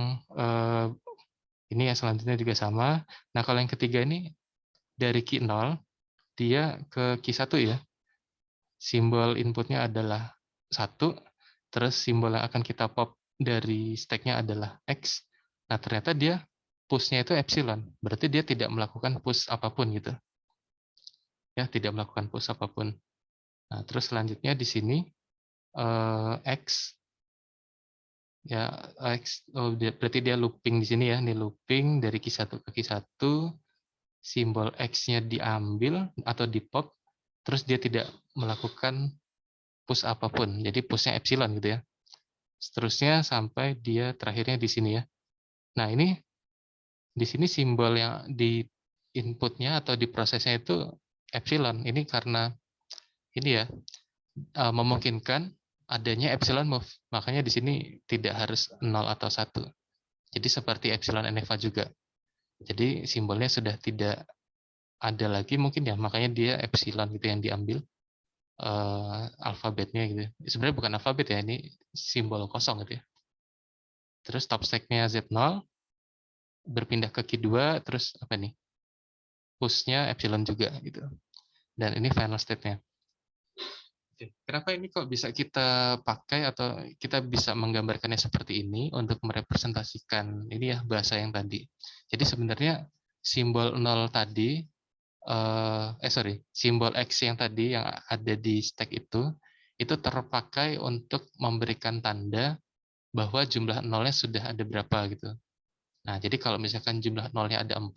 ini yang selanjutnya juga sama. Nah, kalau yang ketiga ini dari key 0 dia ke key 1 ya. Simbol inputnya adalah 1, terus simbol yang akan kita pop dari stack-nya adalah X, nah ternyata dia push-nya itu epsilon, berarti dia tidak melakukan push apapun gitu. Ya, tidak melakukan push apapun. Nah, terus selanjutnya di sini X ya X, berarti dia looping di sini ya, ini looping dari Q1 ke Q1, simbol X-nya diambil atau di pop, terus dia tidak melakukan push apapun, jadi push-nya epsilon gitu ya. Seterusnya sampai dia terakhirnya di sini ya. Nah, ini di sini simbol yang di inputnya atau di prosesnya itu epsilon. Ini karena ini ya memungkinkan adanya epsilon move. Makanya di sini tidak harus 0 atau 1. Jadi seperti epsilon NFA juga. Jadi simbolnya sudah tidak ada lagi mungkin ya, makanya dia epsilon gitu yang diambil alfabetnya gitu. Sebenarnya bukan alfabet ya, ini simbol kosong gitu ya. Terus top stack-nya Z0 berpindah ke Q2, terus apa nih? Push-nya epsilon juga gitu. Dan ini final state-nya. Kenapa ini kok bisa kita pakai atau kita bisa menggambarkannya seperti ini untuk merepresentasikan ini ya bahasa yang tadi. Jadi sebenarnya simbol 0 tadi, simbol X yang tadi yang ada di stack itu terpakai untuk memberikan tanda bahwa jumlah nolnya sudah ada berapa gitu. Nah, jadi kalau misalkan jumlah nolnya ada 4,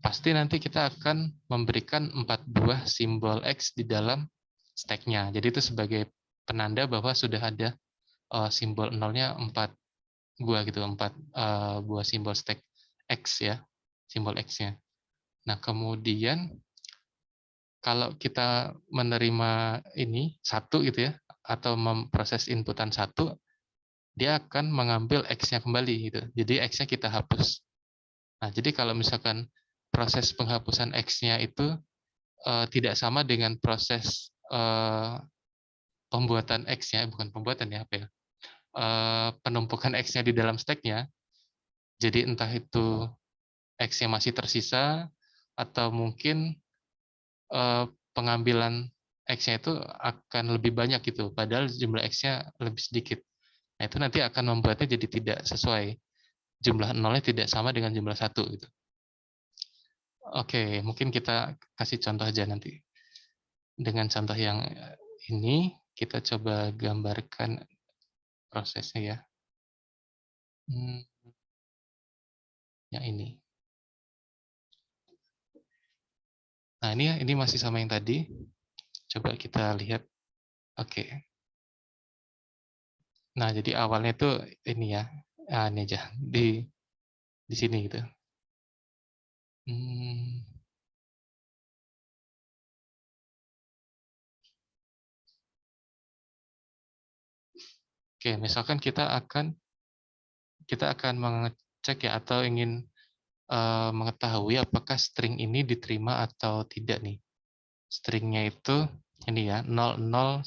pasti nanti kita akan memberikan 4 buah simbol X di dalam stack-nya. Jadi itu sebagai penanda bahwa sudah ada simbol nolnya 4 buah gitu, 4 buah simbol stack X ya, simbol X-nya. Nah, kemudian kalau kita menerima ini satu gitu ya, atau memproses inputan satu, dia akan mengambil X-nya kembali gitu. Jadi X-nya kita hapus. Nah, jadi kalau misalkan proses penghapusan X-nya itu tidak sama dengan proses pembuatan X-nya, bukan pembuatan ya, apa ya, penumpukan X-nya di dalam stack-nya, jadi entah itu X-nya masih tersisa, atau mungkin pengambilan X-nya itu akan lebih banyak gitu, padahal jumlah X-nya lebih sedikit. Nah, itu nanti akan membuatnya jadi tidak sesuai. Jumlah nolnya tidak sama dengan jumlah satu gitu. Oke, mungkin kita kasih contoh aja nanti. Dengan contoh yang ini, kita coba gambarkan prosesnya ya. Yang ini. Nah, ini masih sama yang tadi. Coba kita lihat. Oke. Nah, jadi awalnya itu ini ya. Nah, ini aja di sini gitu. Oke, misalkan kita akan mengecek ya atau ingin mengetahui apakah string ini diterima atau tidak nih. Stringnya itu ini ya 0011.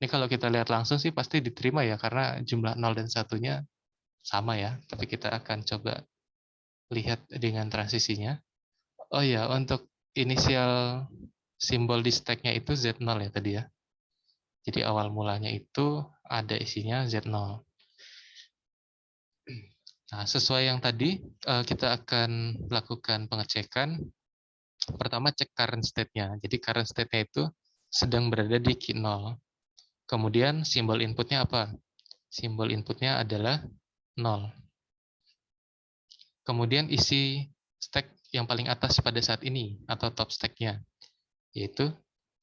Ini kalau kita lihat langsung sih pasti diterima ya karena jumlah 0 dan 1-nya sama ya. Tapi kita akan coba lihat dengan transisinya. Oh ya, untuk inisial simbol di stack-nya itu Z0 ya tadi ya. Jadi awal mulanya itu ada isinya Z0. Nah, sesuai yang tadi, kita akan lakukan pengecekan. Pertama cek current state-nya. Jadi current state-nya itu sedang berada di key 0. Kemudian simbol inputnya apa? Simbol inputnya adalah 0. Kemudian isi stack yang paling atas pada saat ini, atau top stack-nya, yaitu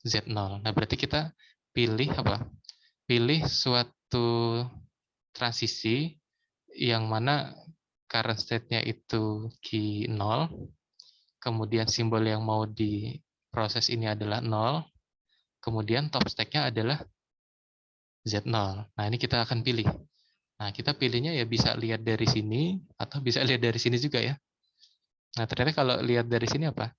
Z0. Nah, berarti kita pilih apa? Pilih suatu transisi yang mana current state-nya itu key 0, kemudian simbol yang mau diproses ini adalah 0, kemudian top stack-nya adalah Z0. Nah, ini kita akan pilih. Nah, kita pilihnya ya bisa lihat dari sini, atau bisa lihat dari sini juga ya. Nah, ternyata kalau lihat dari sini apa?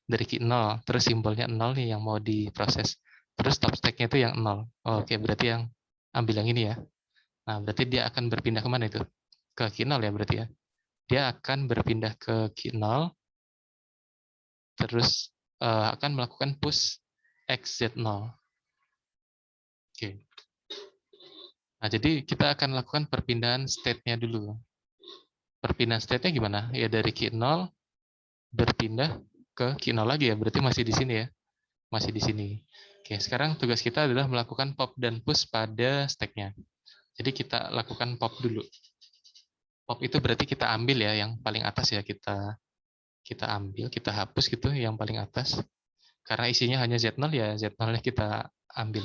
Dari key 0, terus simbolnya 0 nih yang mau diproses. Terus top stack-nya itu yang 0. Oh, oke, berarti yang ambil yang ini ya. Nah, berarti dia akan berpindah kemana itu? Ke key 0 ya berarti ya. Dia akan berpindah ke key 0, terus akan melakukan push XZ0. Oke. Nah, jadi kita akan lakukan perpindahan state-nya dulu. Perpindahan state-nya gimana? Ya dari Q0 berpindah ke Q0 lagi ya, berarti masih di sini ya. Masih di sini. Oke, sekarang tugas kita adalah melakukan pop dan push pada stack-nya. Jadi kita lakukan pop dulu. Pop itu berarti kita ambil ya yang paling atas ya, kita ambil, kita hapus gitu yang paling atas. Karena isinya hanya Z0 ya, Z0-nya kita ambil.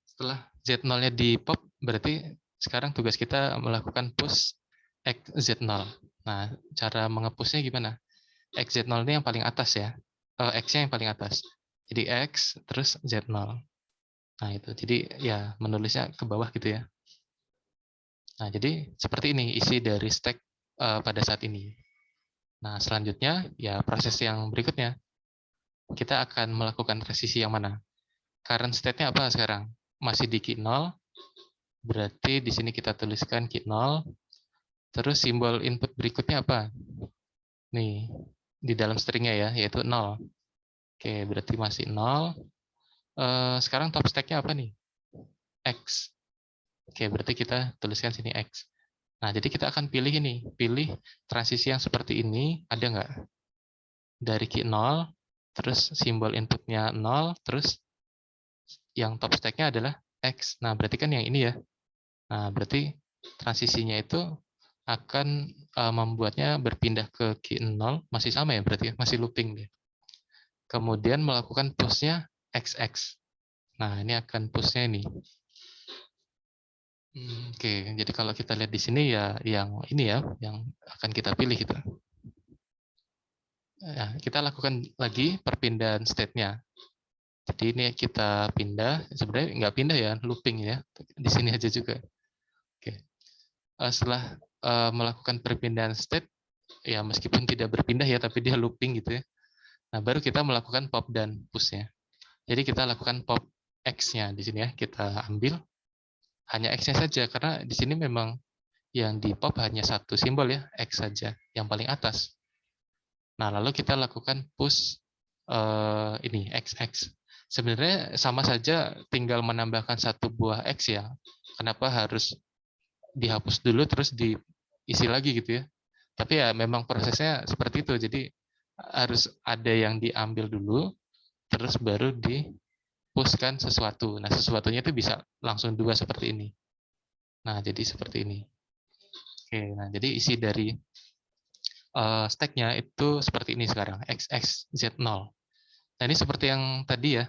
Setelah Z0-nya di pop, berarti sekarang tugas kita melakukan push X Z0. Nah, cara mengepushnya gimana? X Z0 ini yang paling atas ya. X-nya yang paling atas. Jadi X, terus Z0. Nah, itu. Jadi ya menulisnya ke bawah gitu ya. Nah, jadi seperti ini isi dari stack pada saat ini. Nah, selanjutnya ya proses yang berikutnya. Kita akan melakukan resisi yang mana? Current state-nya apa sekarang? Masih di key 0, berarti di sini kita tuliskan key 0. Terus simbol input berikutnya apa? Nih, di dalam stringnya ya, yaitu 0. Oke, berarti masih 0. Sekarang top stack-nya apa nih? X. Oke, berarti kita tuliskan sini X. Nah, jadi kita akan pilih ini. Pilih transisi yang seperti ini, ada nggak? Dari key 0, terus simbol inputnya 0, terus yang top stack-nya adalah X. Nah, berarti kan yang ini ya. Nah, berarti transisinya itu akan membuatnya berpindah ke key 0, masih sama ya berarti ya, masih looping dia. Kemudian melakukan push-nya XX. Nah, ini akan push-nya ini. Oke, jadi kalau kita lihat di sini ya yang ini ya, yang akan kita pilih gitu. Ya, kita lakukan lagi perpindahan state-nya. Jadi ini kita pindah, sebenarnya nggak pindah ya, looping ya. Di sini aja juga. Oke. Setelah melakukan perpindahan state, ya meskipun tidak berpindah ya, tapi dia looping gitu ya. Nah, baru kita melakukan pop dan push-nya. Jadi kita lakukan pop X-nya di sini ya, kita ambil hanya X-nya saja karena di sini memang yang di pop hanya satu simbol ya, X saja, yang paling atas. Nah, lalu kita lakukan push ini XX. Sebenarnya sama saja, tinggal menambahkan satu buah X ya. Kenapa harus dihapus dulu terus diisi lagi gitu ya? Tapi ya memang prosesnya seperti itu. Jadi harus ada yang diambil dulu, terus baru di-push-kan sesuatu. Nah, sesuatunya itu bisa langsung dua seperti ini. Nah, jadi seperti ini. Oke, nah jadi isi dari stack-nya itu seperti ini sekarang, XXZ0. Nah, ini seperti yang tadi ya,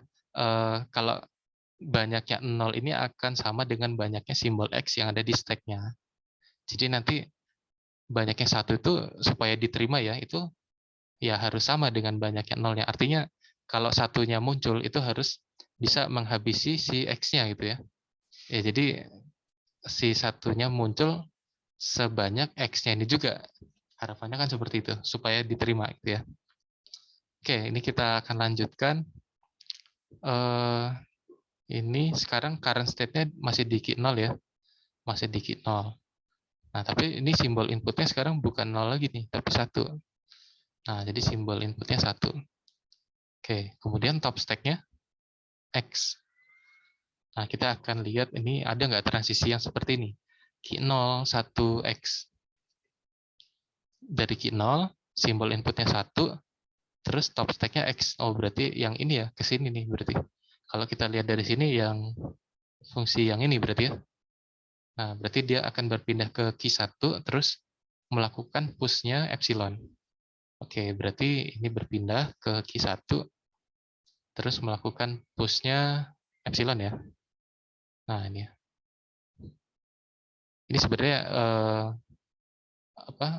kalau banyaknya 0 ini akan sama dengan banyaknya simbol X yang ada di stack-nya. Jadi nanti banyaknya satu itu supaya diterima ya, itu ya harus sama dengan banyaknya 0-nya. Artinya kalau satunya muncul itu harus bisa menghabisi si X-nya gitu ya. Ya, jadi si satunya muncul sebanyak X-nya ini juga. Harapannya kan seperti itu, supaya diterima gitu ya. Oke, ini kita akan lanjutkan. Ini sekarang current state-nya masih di key 0 ya. Masih di key 0. Nah, tapi ini simbol inputnya sekarang bukan 0 lagi nih, tapi 1. Nah, jadi simbol inputnya 1. Oke, kemudian top stack-nya X. Nah, kita akan lihat ini ada nggak transisi yang seperti ini. Key 0, 1, X. Dari key 0, simbol inputnya 1, terus top stack-nya X. Oh, berarti yang ini ya, ke sini nih berarti. Kalau kita lihat dari sini yang fungsi yang ini berarti ya. Nah, berarti dia akan berpindah ke key 1, terus melakukan push-nya epsilon. Oke, berarti ini berpindah ke key 1, terus melakukan push-nya epsilon ya. Nah, ini ya. Ini sebenarnya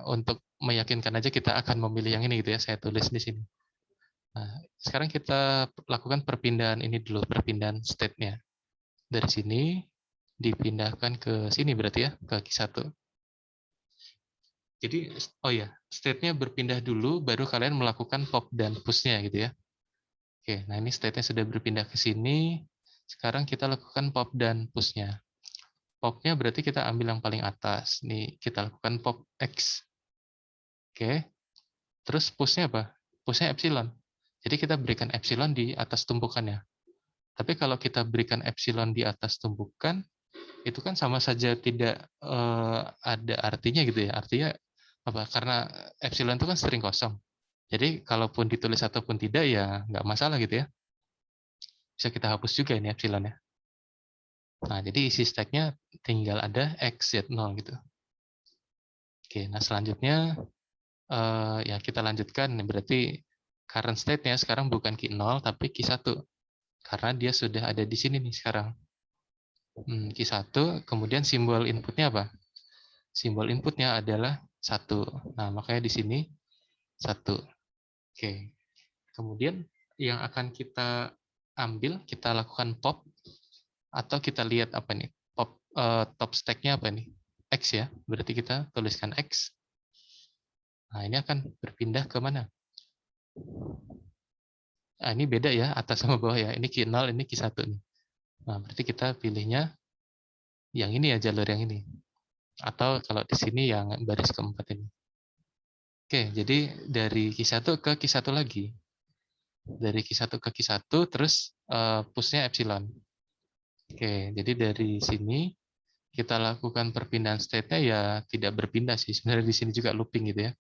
untuk meyakinkan aja kita akan memilih yang ini gitu ya, saya tulis di sini. Nah, sekarang kita lakukan perpindahan ini dulu, perpindahan state-nya. Dari sini dipindahkan ke sini berarti ya, ke key 1. Jadi, oh ya, state-nya berpindah dulu, baru kalian melakukan pop dan push-nya gitu ya. Oke, nah ini state-nya sudah berpindah ke sini. Sekarang kita lakukan pop dan push-nya. Pop-nya berarti kita ambil yang paling atas. Nih, kita lakukan pop X. Oke, terus push-nya apa? Push-nya epsilon. Jadi kita berikan epsilon di atas tumpukannya. Tapi kalau kita berikan epsilon di atas tumpukan, itu kan sama saja tidak ada artinya gitu ya. Artinya apa? Karena epsilon itu kan string kosong. Jadi kalaupun ditulis ataupun tidak ya nggak masalah gitu ya. Bisa kita hapus juga ini epsilon ya. Nah, jadi isi stack-nya tinggal ada x, z, 0 gitu. Oke, nah selanjutnya ya kita lanjutkan. Berarti current state-nya sekarang bukan Q0 tapi Q1. Karena dia sudah ada di sini nih sekarang. Q1, kemudian simbol inputnya apa? Simbol inputnya adalah 1. Nah, makanya di sini 1. Oke. Kemudian yang akan kita ambil, kita lakukan pop, atau kita lihat apa nih? Pop top stack-nya apa nih? X ya. Berarti kita tuliskan X. Nah, ini akan berpindah ke mana? Nah, ini beda ya, atas sama bawah ya. Ini Q0, ini Q1 nih. Nah, berarti kita pilihnya yang ini ya, jalur yang ini. Atau kalau di sini yang baris keempat ini. Oke, jadi dari Q1 ke Q1 lagi. Dari Q1 ke Q1, terus push-nya epsilon. Oke, jadi dari sini kita lakukan perpindahan state-nya ya tidak berpindah sih. Sebenarnya di sini juga looping gitu ya.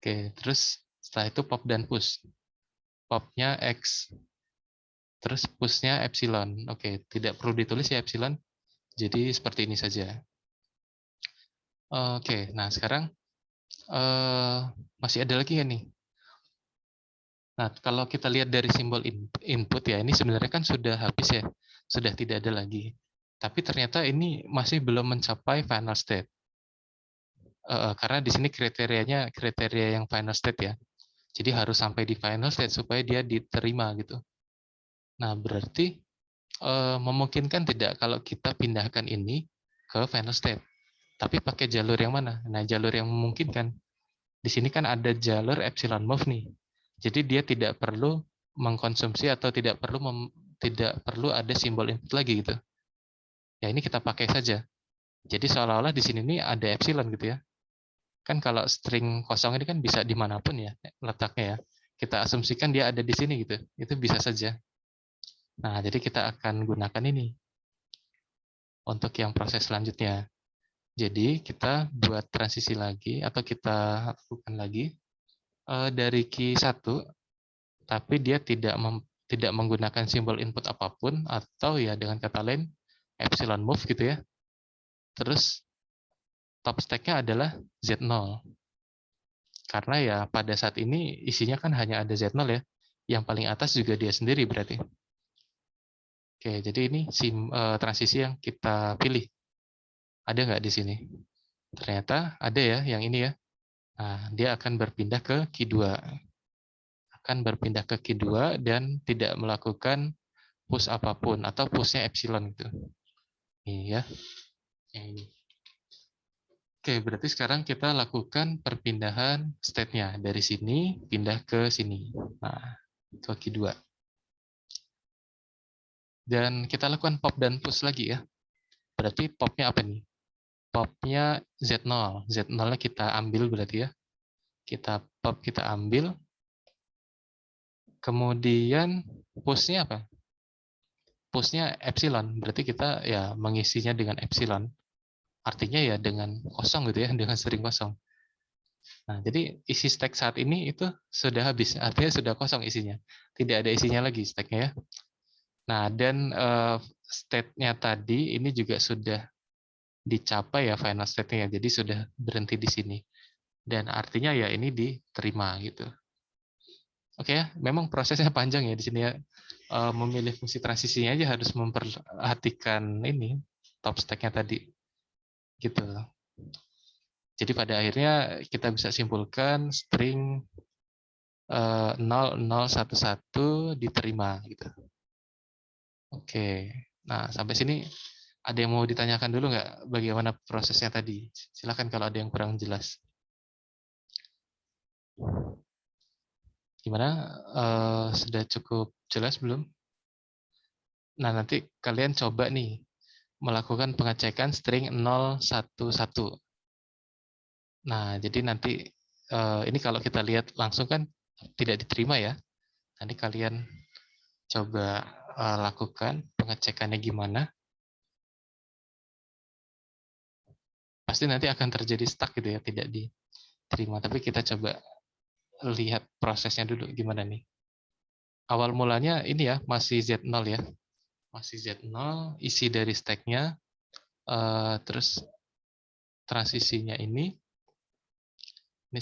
Oke, terus setelah itu pop dan push. Popnya X, terus push-nya epsilon. Oke, tidak perlu ditulis ya epsilon. Jadi seperti ini saja. Oke, nah sekarang masih ada lagi nggak nih? Nah, kalau kita lihat dari simbol input ya, ini sebenarnya kan sudah habis ya, sudah tidak ada lagi. Tapi ternyata ini masih belum mencapai final state. Karena di sini kriterianya kriteria yang final state ya. Jadi harus sampai di final state supaya dia diterima gitu. Nah, berarti memungkinkan tidak kalau kita pindahkan ini ke final state. Tapi pakai jalur yang mana? Nah, jalur yang memungkinkan. Di sini kan ada jalur epsilon move nih. Jadi dia tidak perlu mengkonsumsi atau tidak perlu ada simbol input lagi gitu. Ya ini kita pakai saja. Jadi seolah-olah di sini nih ada epsilon gitu ya. Kan kalau string kosong ini kan bisa dimanapun ya letaknya ya. Kita asumsikan dia ada di sini gitu. Itu bisa saja. Nah, jadi kita akan gunakan ini untuk yang proses selanjutnya. Jadi kita buat transisi lagi atau kita lakukan lagi dari key 1 tapi dia tidak menggunakan simbol input apapun atau ya dengan kata lain epsilon move gitu ya. Terus top stack-nya adalah Z0. Karena ya pada saat ini isinya kan hanya ada Z0 ya. Yang paling atas juga dia sendiri berarti. Oke, jadi ini transisi yang kita pilih. Ada nggak di sini? Ternyata ada ya yang ini ya. Nah, dia akan berpindah ke key 2. Akan berpindah ke key 2 dan tidak melakukan push apapun atau pushnya epsilon gitu. Ini ya, yang ini. Oke, berarti sekarang kita lakukan perpindahan state-nya. Dari sini pindah ke sini. Nah, ke key 2. Dan kita lakukan pop dan push lagi ya. Berarti popnya apa nih? Popnya Z0. Z0-nya kita ambil berarti ya. Kita pop, kita ambil. Kemudian push-nya apa? Push-nya epsilon. Berarti kita ya mengisinya dengan epsilon. Artinya ya dengan kosong gitu ya, dengan string kosong. Nah, jadi isi stack saat ini itu sudah habis, artinya sudah kosong isinya. Tidak ada isinya lagi stack-nya ya. Nah, dan state-nya tadi ini juga sudah dicapai ya final state-nya, jadi sudah berhenti di sini. Dan artinya ya ini diterima gitu. Oke ya, memang prosesnya panjang ya di sini ya. Memilih fungsi transisinya aja harus memperhatikan ini top stack-nya tadi. Gitu. Jadi pada akhirnya kita bisa simpulkan string 0011 diterima gitu. Oke. Nah, sampai sini ada yang mau ditanyakan dulu nggak bagaimana prosesnya tadi? Silakan kalau ada yang kurang jelas. Gimana? Sudah cukup jelas belum? Nah, nanti kalian coba nih melakukan pengecekan string 011. Nah, jadi nanti ini kalau kita lihat langsung kan tidak diterima ya. Nanti kalian coba lakukan pengecekannya gimana. pasti nanti akan terjadi stuck gitu ya, tidak diterima. Tapi kita coba lihat prosesnya dulu gimana nih. Awal mulanya ini ya, masih Z0 ya. Masih Z0, isi dari stack-nya, terus transisinya ini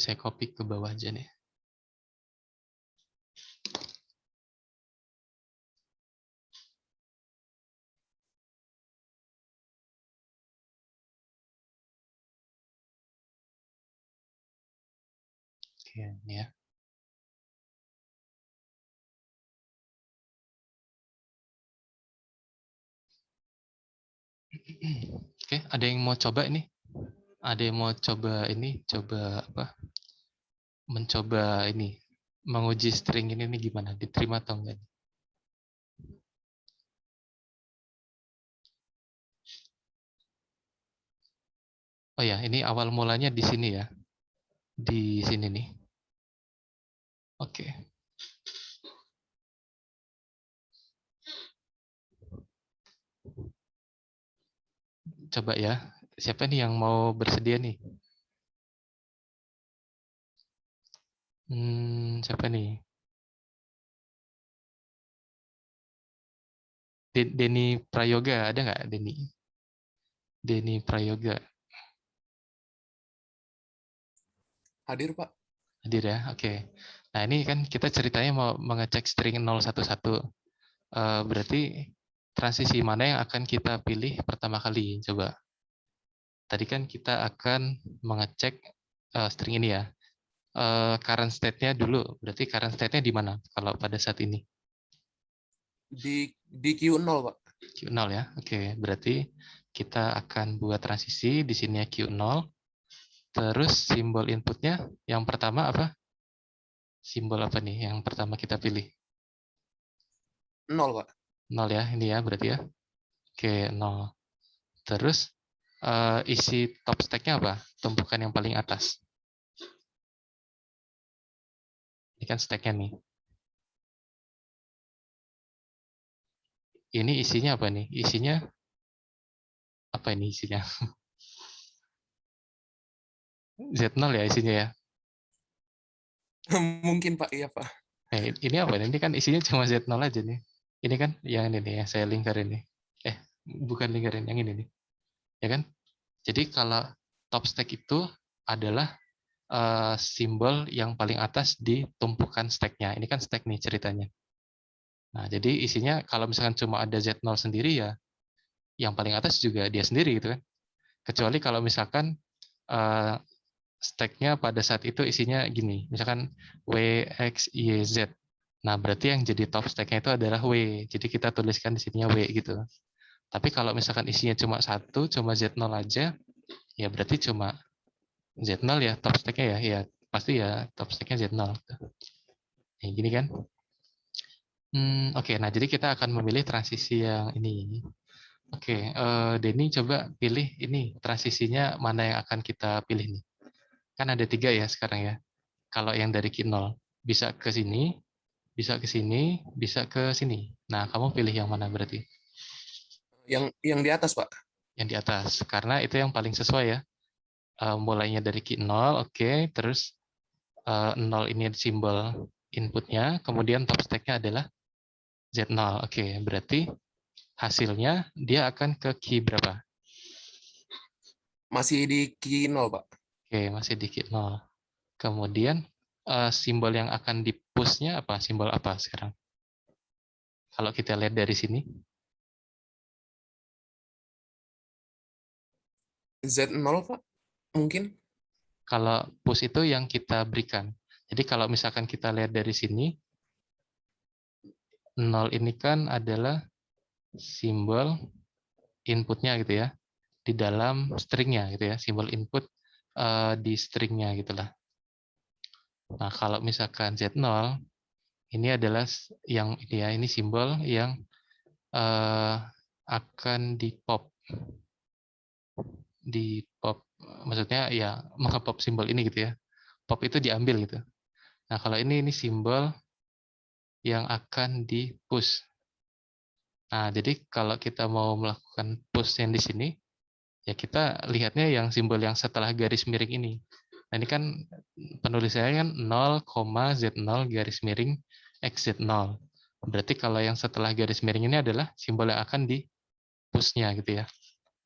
saya copy ke bawah aja nih. Oke, ini ya. Oke, ada yang mau coba ini? Ada yang mau coba ini? Coba apa? Mencoba ini, menguji string ini nih gimana? Diterima atau enggak? Oh ya, ini awal mulanya di sini ya. Di sini nih. Oke. Coba ya. Siapa nih yang mau bersedia nih? Siapa nih? Denny Prayoga, ada nggak Denny? Denny Prayoga. Hadir, Pak. Hadir ya? Oke. Nah, ini kan kita ceritanya mau mengecek string 011. Berarti transisi mana yang akan kita pilih pertama kali? Coba. Tadi kan kita akan mengecek string ini ya. Current state-nya dulu. Berarti current state-nya di mana kalau pada saat ini? Di Q0, Pak. Q0 ya. Oke, berarti kita akan buat transisi di sini ya Q0. Terus simbol inputnya yang pertama apa? Simbol apa nih yang pertama kita pilih? 0, Pak. 0 ya, ini ya berarti ya. Oke, 0. Terus isi top stack-nya apa? Tumpukan yang paling atas. Ini kan stack-nya nih. Ini isinya apa nih? Isinya apa ini isinya? Z0 ya isinya ya. Mungkin, Pak. Iya, Pak. Ini apa nih? Ini kan isinya cuma Z0 aja nih. Ini kan yang ini nih, yang saya lingkarin nih. Bukan lingkarin, yang ini nih. Ya kan? Jadi kalau top stack itu adalah simbol yang paling atas di tumpukan stack-nya. Ini kan stack nih ceritanya. Nah, jadi isinya kalau misalkan cuma ada Z0 sendiri ya, yang paling atas juga dia sendiri gitu kan. Kecuali kalau misalkan uh, stack-nya pada saat itu isinya gini, misalkan W, X, Y, Z. Nah, berarti yang jadi top stack-nya itu adalah W. Jadi kita tuliskan di sininya W gitu. Tapi kalau misalkan isinya cuma satu, cuma Z0 aja, ya berarti cuma Z0 ya top stack-nya ya. Ya pasti ya top stack-nya Z0. Kayak gini kan. Oke, nah jadi kita akan memilih transisi yang ini. Oke, Denny coba pilih ini transisinya mana yang akan kita pilih nih. Kan ada 3 ya sekarang ya. Kalau yang dari Q0 bisa ke sini, bisa ke sini, bisa ke sini. Nah, kamu pilih yang mana berarti? Yang di atas, Pak. Yang di atas, karena itu yang paling sesuai ya. Mulainya dari Q0, oke, terus 0 ini simbol inputnya, kemudian top stack-nya adalah Z0. Oke, berarti hasilnya dia akan ke key berapa? Masih di Q0, Pak. Oke, masih di key 0. Kemudian simbol yang akan di-push-nya apa? Simbol apa sekarang? Kalau kita lihat dari sini. Z0, Pak. Mungkin. Kalau push itu yang kita berikan. Jadi kalau misalkan kita lihat dari sini, 0 ini kan adalah simbol inputnya gitu ya. Di dalam stringnya gitu ya. Simbol input di stringnya gitulah. Nah, kalau misalkan Z0, ini adalah yang ini ya, ini simbol yang akan di pop, maksudnya ya mengepop simbol ini gitu ya. Pop itu diambil gitu. Nah, kalau ini simbol yang akan di push. Nah, jadi kalau kita mau melakukan push yang di sini, Ya kita lihatnya yang simbol yang setelah garis miring ini. Nah ini kan penulisannya kan 0,Z0 garis miring XZ0. Berarti kalau yang setelah garis miring ini adalah simbol yang akan di push-nya gitu ya.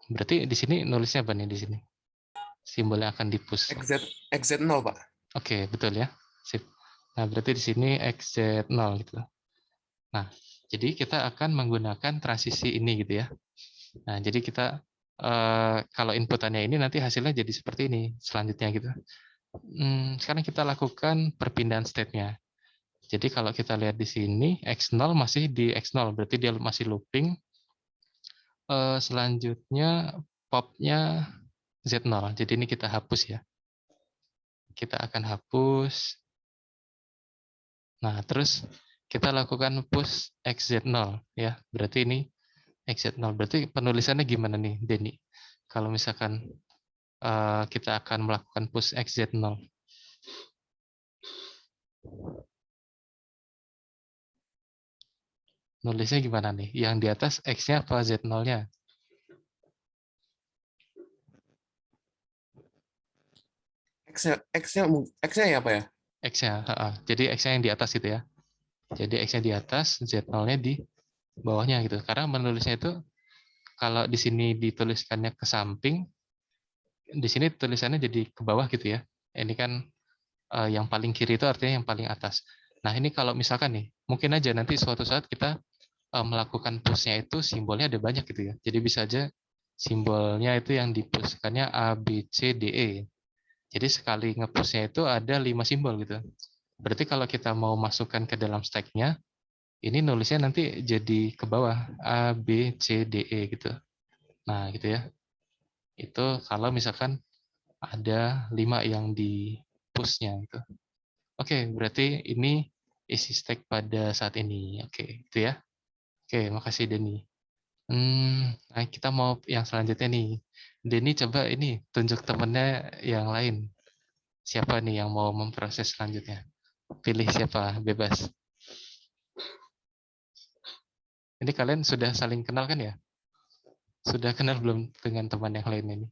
Berarti di sini nulisnya apa nih di sini? Simbol yang akan di push. XZ0, Pak. Oke, betul ya. Sip. Nah, berarti di sini XZ0 gitu. Nah, jadi kita akan menggunakan transisi ini gitu ya. Nah, jadi kita kalau inputannya ini nanti hasilnya jadi seperti ini selanjutnya gitu. Sekarang kita lakukan perpindahan state-nya. Jadi kalau kita lihat di sini X0 masih di X0, berarti dia masih looping. Selanjutnya pop-nya Z0. Jadi ini kita hapus ya. Kita akan hapus. Nah, terus kita lakukan push XZ0 ya. Berarti ini XZ0. Berarti penulisannya gimana nih, Denny? Kalau misalkan kita akan melakukan push XZ0. Nulisnya gimana nih? Yang di atas X-nya apa Z0-nya? X-nya ya, Pak ya? X-nya. Jadi X-nya yang di atas gitu ya. Jadi X-nya di atas, Z0-nya di bawahnya gitu. Karena menulisnya itu kalau di sini dituliskannya ke samping, di sini tulisannya jadi ke bawah gitu ya. Ini kan yang paling kiri itu artinya yang paling atas. Nah ini kalau misalkan nih, mungkin aja nanti suatu saat kita melakukan push-nya itu simbolnya ada banyak gitu ya. Jadi bisa aja simbolnya itu yang di-push-kannya A, B, C, D, E. Jadi sekali nge-push-nya itu ada 5 simbol gitu. Berarti kalau kita mau masukkan ke dalam stack-nya, ini nulisnya nanti jadi ke bawah A, B, C, D, E gitu. Nah gitu ya. Itu kalau misalkan ada 5 yang di push-nya gitu. Oke, berarti ini isi stack pada saat ini. Oke, itu ya. Oke, makasih Denny. Nah kita mau yang selanjutnya nih. Denny coba ini tunjuk temennya yang lain. Siapa nih yang mau memproses selanjutnya? Pilih siapa, bebas. Ini kalian sudah saling kenal kan ya? Sudah kenal belum dengan teman yang lain ini?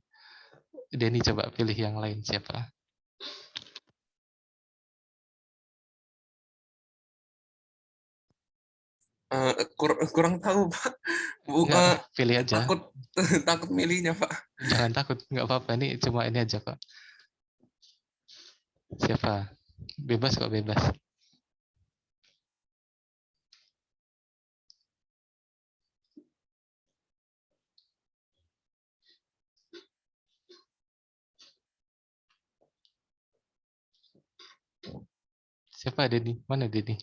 Denny coba pilih yang lain siapa? Kurang tahu, Pak. Enggak, pilih aja. Takut takut milihnya, Pak. Jangan takut, nggak apa-apa. Ini cuma ini aja kok. Siapa? Bebas kok, bebas. Siapa Denny? Mana Denny?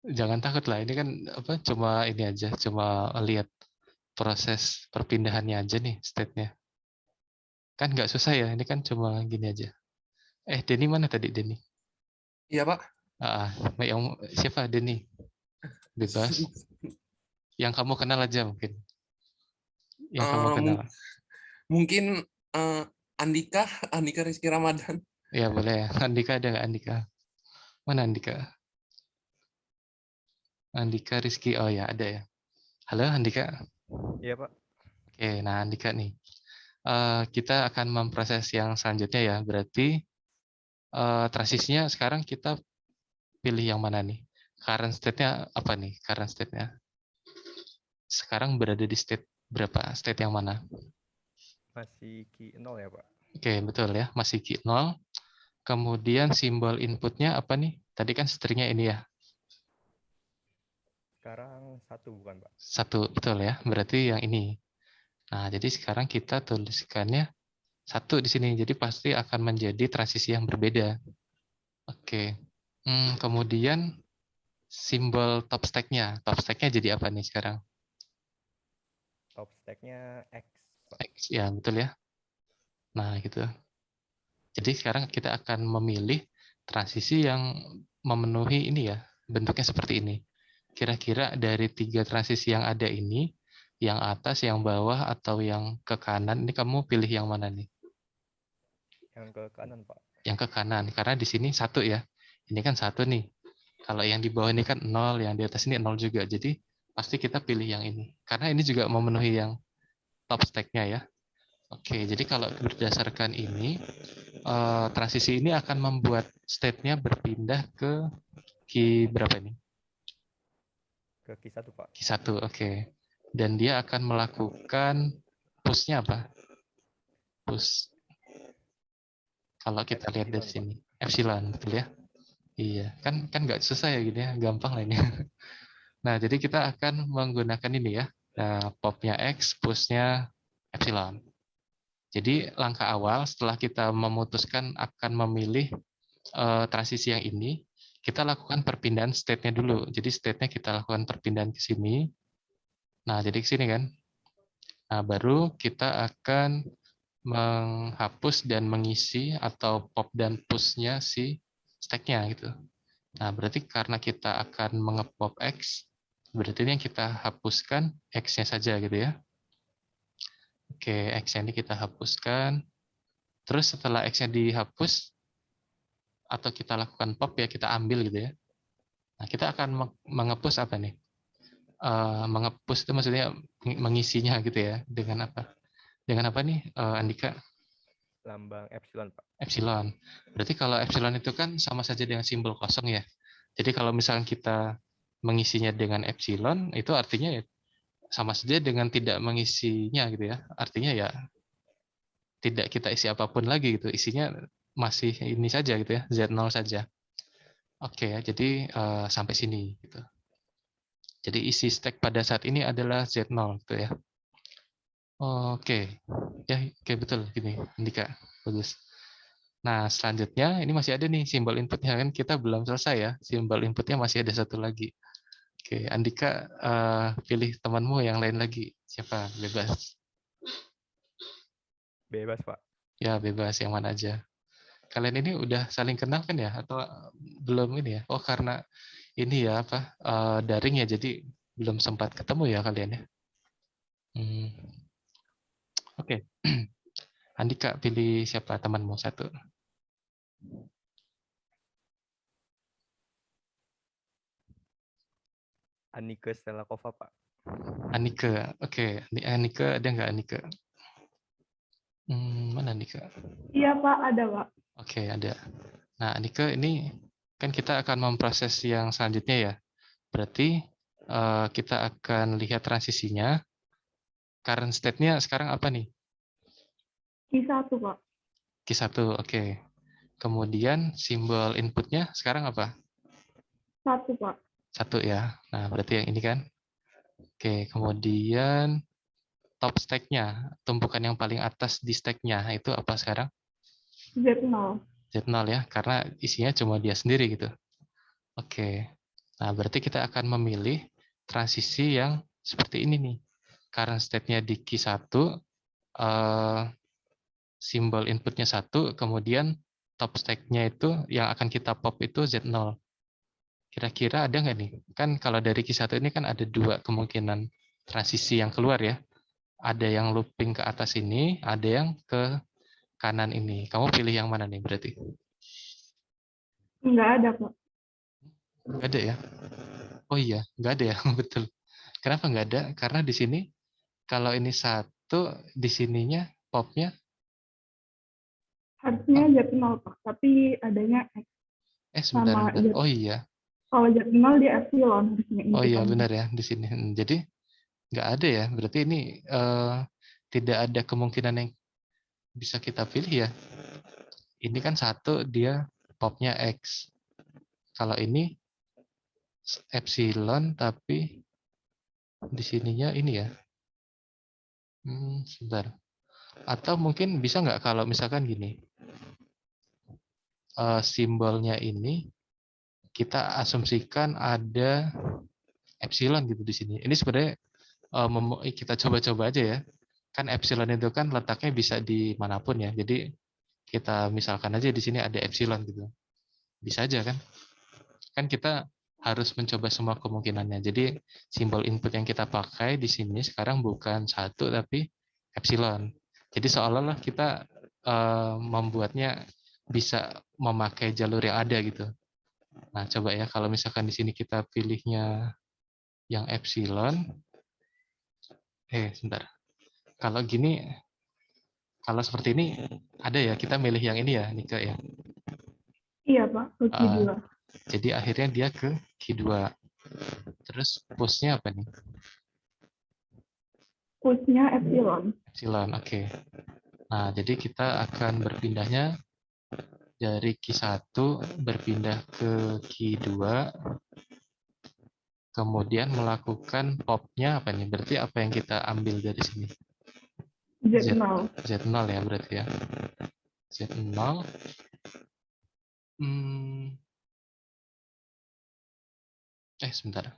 Jangan takut lah. Ini kan apa? Cuma ini aja, cuma lihat proses perpindahannya aja nih, state-nya. Kan nggak susah ya. Ini kan cuma gini aja. Denny mana tadi Denny? Iya, Pak. Yang siapa Denny? Bebas. Yang kamu kenal aja mungkin. Yang kamu Eh, kenal. mung- Mungkin eh, Andika, Andika Rizky Ramadan. Ya boleh ya. Andika ada nggak Andika? Mana Andika? Andika Rizky. Oh ya ada ya. Halo Andika. Iya, Pak. Oke, nah Andika nih. Kita akan memproses yang selanjutnya ya. Berarti transisinya sekarang kita pilih yang mana nih? Current state-nya apa nih? Current state-nya. Sekarang berada di state berapa? State yang mana? Masih Q 0 ya, Pak? Oke, betul ya. Masih Q 0. Kemudian simbol inputnya apa nih? Tadi kan stringnya ini ya. Sekarang 1 bukan, Pak? 1, betul ya. Berarti yang ini. Nah, jadi sekarang kita tuliskannya 1 di sini. Jadi pasti akan menjadi transisi yang berbeda. Oke. Kemudian simbol top stack-nya. Top stack-nya jadi apa nih sekarang? Top stack-nya X, Pak. X, ya, betul ya. Nah, gitu. Jadi sekarang kita akan memilih transisi yang memenuhi ini ya, bentuknya seperti ini. Kira-kira dari 3 transisi yang ada ini, yang atas, yang bawah, atau yang ke kanan, ini kamu pilih yang mana nih? Yang ke kanan, Pak. Yang ke kanan, karena di sini 1 ya. Ini kan 1 nih. Kalau yang di bawah ini kan 0, yang di atas ini 0 juga. Jadi pasti kita pilih yang ini. Karena ini juga memenuhi yang top stack-nya ya. Oke, jadi kalau berdasarkan ini, transisi ini akan membuat state-nya berpindah ke key berapa ini? Ke Q1 Pak. Q1, oke. Dan dia akan melakukan push-nya apa? Push. Kalau kita lihat dari Epsilon, Pak. sini. Epsilon, betul ya? Iya, kan nggak susah ya gini ya, gampang lah ini. Nah, jadi kita akan menggunakan ini ya. Nah, popnya X, push-nya epsilon. Jadi langkah awal setelah kita memutuskan akan memilih transisi yang ini, kita lakukan perpindahan state-nya dulu. Jadi state-nya kita lakukan perpindahan ke sini. Nah, jadi ke sini kan. Nah, baru kita akan menghapus dan mengisi atau pop dan push-nya si stack-nya gitu. Nah, berarti karena kita akan mengepop X, berarti ini yang kita hapuskan X-nya saja gitu ya. Oke, X-nya ini kita hapuskan. Terus setelah X-nya dihapus, atau kita lakukan pop ya, kita ambil gitu ya. Nah, kita akan mengepus apa nih? Mengepus itu maksudnya mengisinya gitu ya. Dengan apa? Dengan apa nih, Andika? Lambang epsilon, Pak. Epsilon. Berarti kalau epsilon itu kan sama saja dengan simbol kosong ya. Jadi kalau misalnya kita mengisinya dengan epsilon, itu artinya ya sama saja dengan tidak mengisinya gitu ya. Artinya ya tidak kita isi apapun lagi gitu. Isinya masih ini saja gitu ya, Z0 saja. Oke ya, jadi sampai sini gitu. Jadi isi stack pada saat ini adalah Z0 gitu ya. Oke. Ya, oke betul gini, Andika. Bagus. Nah, selanjutnya ini masih ada nih simbol inputnya kan kita belum selesai ya. Simbol inputnya masih ada satu lagi. Oke, Andika pilih temanmu yang lain lagi. Siapa? Bebas. Bebas, Pak. Ya, bebas yang mana aja. Kalian ini udah saling kenal kan ya atau belum ini ya? Oh, karena ini ya apa? Daring ya jadi belum sempat ketemu ya kalian ya. Oke. Andika pilih siapa temanmu satu. Anike Stelakova, Pak. Anika. Oke, Anika ada nggak Anika? Mana Anika? Iya Pak, ada Pak. Oke, ada. Nah, Anika ini kan kita akan memproses yang selanjutnya ya. Berarti kita akan lihat transisinya. Current state-nya sekarang apa nih? Q1 Pak. Q1, oke. Kemudian simbol inputnya sekarang apa? 1 Pak. 1 ya. Nah, berarti yang ini kan. Oke, kemudian top stack-nya, tumpukan yang paling atas di stack-nya, itu apa sekarang? Z0. Z0 ya, karena isinya cuma dia sendiri gitu. Oke. Nah, berarti kita akan memilih transisi yang seperti ini nih. Current state-nya di Q1, simbol inputnya 1, kemudian top stack-nya itu yang akan kita pop itu Z0. Kira-kira ada nggak nih? Kan kalau dari Q1 ini kan ada dua kemungkinan transisi yang keluar ya. Ada yang looping ke atas ini, ada yang ke kanan ini. Kamu pilih yang mana nih berarti? Nggak ada Pak. Nggak ada ya? Oh iya, nggak ada ya, betul. Kenapa nggak ada? Karena di sini kalau ini 1, di sininya popnya Harusnya Z0 Pak, tapi adanya X. sebentar, Sama bentar. Z. Oh iya. Kalau Z0 di epsilon harusnya. Oh iya benar ya di sini. Jadi nggak ada ya. Berarti ini tidak ada kemungkinan yang bisa kita pilih ya. Ini kan 1 dia popnya X. Kalau ini epsilon tapi di sininya ini ya. Sebentar. Atau mungkin bisa nggak kalau misalkan gini. Simbolnya ini kita asumsikan ada epsilon gitu di sini. Ini sebenarnya kita coba-coba aja ya. Kan epsilon itu kan letaknya bisa di manapun ya. Jadi kita misalkan aja di sini ada epsilon gitu. Bisa aja kan? Kan kita harus mencoba semua kemungkinannya. Jadi simbol input yang kita pakai di sini sekarang bukan 1 tapi epsilon. Jadi seolah-olah kita membuatnya bisa memakai jalur yang ada gitu. Nah, coba ya kalau misalkan di sini kita pilihnya yang epsilon. Sebentar. Kalau gini, kalau seperti ini ada ya, kita milih yang ini ya, Nika ya. Iya, Pak. Ke Q2. Jadi akhirnya dia ke Q2. Terus push-nya apa nih? Push-nya epsilon. Epsilon, oke. Nah, jadi kita akan berpindahnya dari Q1 berpindah ke Q2, kemudian melakukan pop-nya apa nih? Berarti apa yang kita ambil dari sini? Z0. Z0 ya berarti ya. Z0. Sebentar.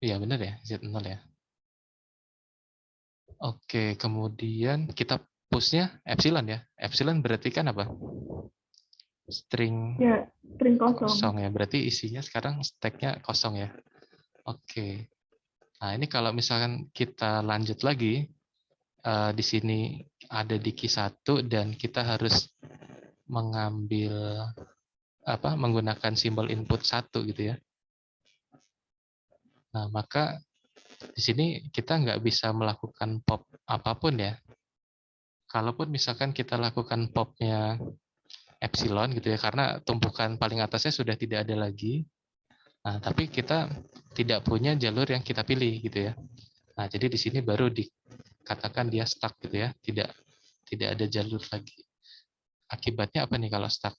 Iya benar ya, Z0 ya. Oke, kemudian kita push-nya epsilon ya. Epsilon berarti kan apa? String Ya, string kosong. kosong ya. Berarti isinya sekarang stack-nya kosong ya. Oke. Nah, ini kalau misalkan kita lanjut lagi, di sini ada di Q1 dan kita harus mengambil menggunakan simbol input 1 gitu ya. Nah, maka di sini kita nggak bisa melakukan pop apapun ya. Kalaupun misalkan kita lakukan popnya epsilon gitu ya, karena tumpukan paling atasnya sudah tidak ada lagi. Nah, tapi kita tidak punya jalur yang kita pilih gitu ya. Nah, jadi di sini baru dikatakan dia stuck gitu ya, tidak ada jalur lagi. Akibatnya apa nih kalau stuck?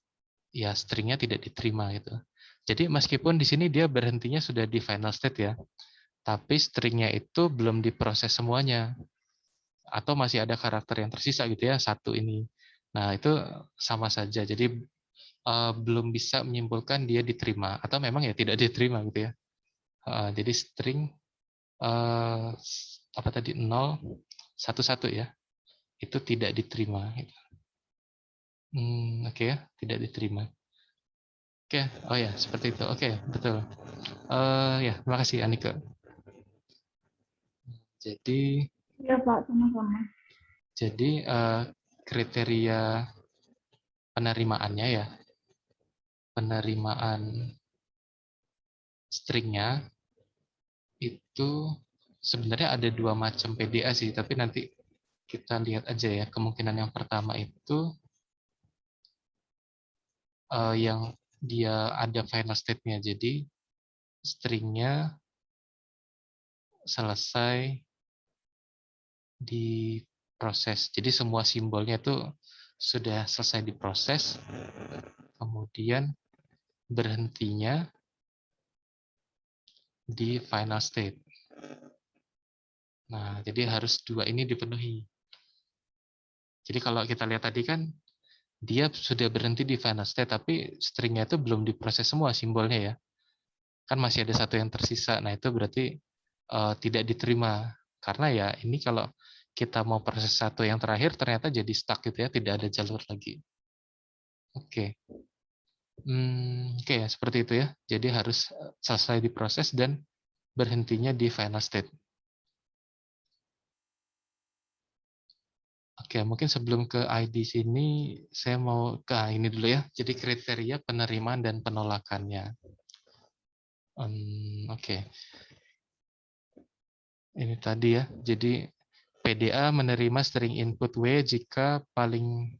Ya stringnya tidak diterima gitu. Jadi meskipun di sini dia berhentinya sudah di final state ya, tapi stringnya itu belum diproses semuanya, atau masih ada karakter yang tersisa gitu ya, satu ini. Nah itu sama saja. Jadi belum bisa menyimpulkan dia diterima atau memang ya tidak diterima gitu ya. Jadi string apa tadi 0 1 1 ya, itu tidak diterima. Gitu. Oke ya, tidak diterima. Oke, oh ya seperti itu. Oke, betul. Ya, terima kasih Anika. Jadi Iya, Pak. Sama-sama. Jadi kriteria penerimaannya ya, penerimaan stringnya itu sebenarnya ada dua macam PDA sih, tapi nanti kita lihat aja ya. Kemungkinan yang pertama itu yang dia ada final state-nya, jadi stringnya selesai diproses. Jadi semua simbolnya itu sudah selesai diproses, kemudian berhentinya di final state. Nah, jadi harus dua ini dipenuhi. Jadi kalau kita lihat tadi kan, dia sudah berhenti di final state, tapi stringnya itu belum diproses semua simbolnya ya. Kan masih ada satu yang tersisa. Nah, itu berarti tidak diterima. Karena ya ini kalau kita mau proses satu yang terakhir, ternyata jadi stuck gitu ya, tidak ada jalur lagi. Oke. Oke ya, seperti itu ya. Jadi harus selesai diproses dan berhentinya di final state. Oke, mungkin sebelum ke ID sini, saya mau ke ini dulu ya. Jadi kriteria penerimaan dan penolakannya. Oke. Ini tadi ya. Jadi PDA menerima string input W jika paling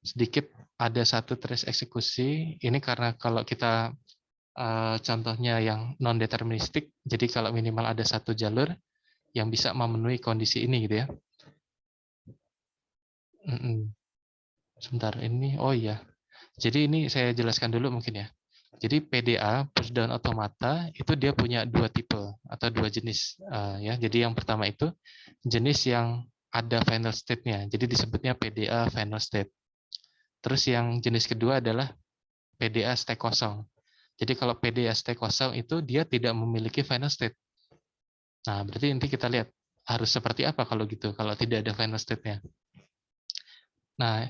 sedikit ada satu trace eksekusi. Ini karena kalau kita contohnya yang non-deterministik, jadi kalau minimal ada satu jalur yang bisa memenuhi kondisi ini gitu ya. Sebentar, ini, oh iya. Jadi ini saya jelaskan dulu mungkin ya. Jadi PDA, push down automata, itu dia punya dua tipe atau dua jenis. Ya. Jadi yang pertama itu jenis yang ada final state-nya. Jadi disebutnya PDA final state. Terus yang jenis kedua adalah PDA stack kosong. Jadi kalau PDA stack kosong itu dia tidak memiliki final state. Nah, berarti nanti kita lihat harus seperti apa kalau gitu, kalau tidak ada final state-nya. Nah,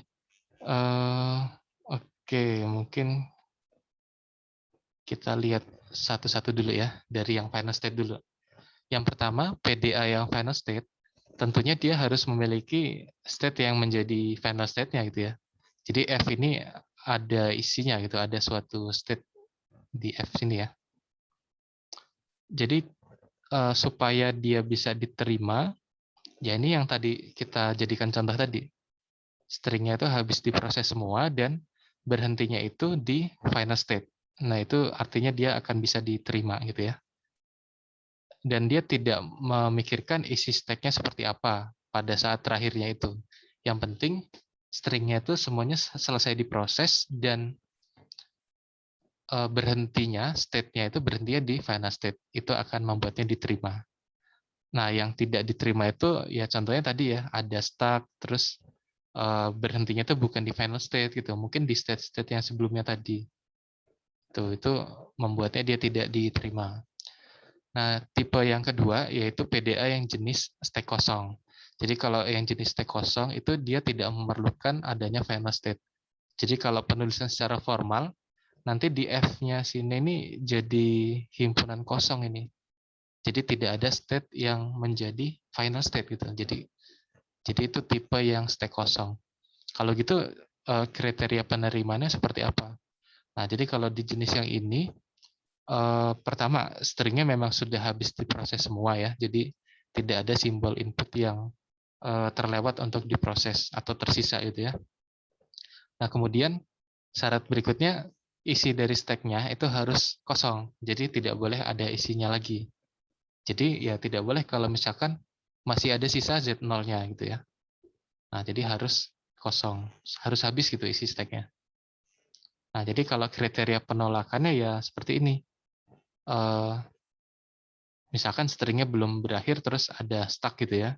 oke, mungkin kita lihat satu-satu dulu ya, dari yang final state dulu. Yang pertama, PDA yang final state, tentunya dia harus memiliki state yang menjadi final state-nya gitu ya. Jadi F ini ada isinya gitu, ada suatu state di F sini ya. Jadi supaya dia bisa diterima, ya ini yang tadi kita jadikan contoh tadi. Stringnya itu habis diproses semua dan berhentinya itu di final state. Nah, itu artinya dia akan bisa diterima gitu ya. Dan dia tidak memikirkan isi stack-nya seperti apa pada saat terakhirnya itu. Yang penting stringnya itu semuanya selesai diproses dan berhentinya, state-nya itu berhentinya di final state. Itu akan membuatnya diterima. Nah, yang tidak diterima itu ya contohnya tadi ya, ada stuck, terus berhentinya itu bukan di final state gitu, mungkin di state-state yang sebelumnya tadi. Itu membuatnya dia tidak diterima. Nah, tipe yang kedua yaitu PDA yang jenis stack kosong. Jadi kalau yang jenis stack kosong itu dia tidak memerlukan adanya final state. Jadi kalau penulisan secara formal, nanti di F-nya sini ini jadi himpunan kosong ini. Jadi tidak ada state yang menjadi final state gitu. Jadi itu tipe yang stack kosong. Kalau gitu kriteria penerimanya seperti apa? Nah, jadi kalau di jenis yang ini pertama stringnya memang sudah habis diproses semua ya. Jadi tidak ada simbol input yang terlewat untuk diproses atau tersisa itu ya. Nah, kemudian syarat berikutnya isi dari stack-nya itu harus kosong. Jadi tidak boleh ada isinya lagi. Jadi ya tidak boleh kalau misalkan masih ada sisa Z0-nya gitu ya. Nah, jadi harus kosong, harus habis gitu isi stack-nya. Nah, jadi kalau kriteria penolakannya ya seperti ini. Misalkan stringnya belum berakhir terus ada stuck gitu ya.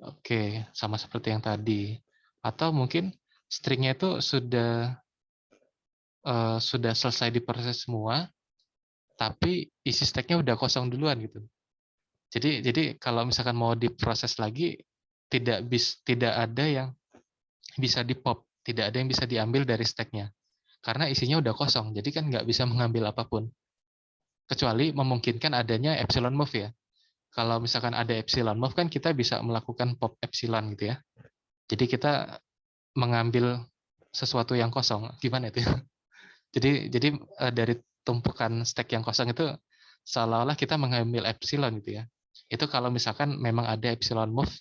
Oke, sama seperti yang tadi. Atau mungkin stringnya itu sudah selesai diproses semua, tapi isi stack-nya udah kosong duluan gitu. Jadi kalau misalkan mau diproses lagi, tidak ada yang bisa di-pop, tidak ada yang bisa diambil dari stack-nya. Karena isinya udah kosong, jadi kan nggak bisa mengambil apapun. Kecuali memungkinkan adanya epsilon move ya. Kalau misalkan ada epsilon move kan kita bisa melakukan pop epsilon gitu ya. Jadi kita mengambil sesuatu yang kosong. Gimana itu? Jadi dari tumpukan stack yang kosong itu seolah-olah kita mengambil epsilon gitu ya. Itu kalau misalkan memang ada epsilon move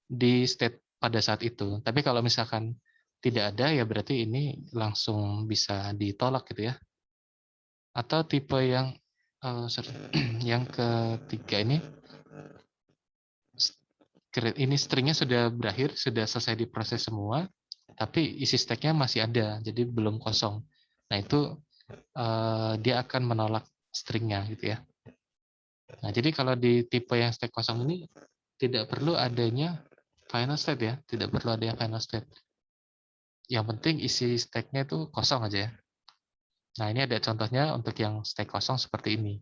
di state pada saat itu. Tapi kalau misalkan tidak ada ya berarti ini langsung bisa ditolak gitu ya. Atau tipe yang yang ketiga ini stringnya sudah berakhir, sudah selesai diproses semua, tapi isi stack-nya masih ada, jadi belum kosong. Nah itu dia akan menolak stringnya gitu ya. Nah jadi kalau di tipe yang stack kosong ini tidak perlu adanya final state ya, tidak perlu adanya final state. Yang penting isi stack-nya itu kosong aja ya. Nah ini ada contohnya untuk yang stack kosong seperti ini.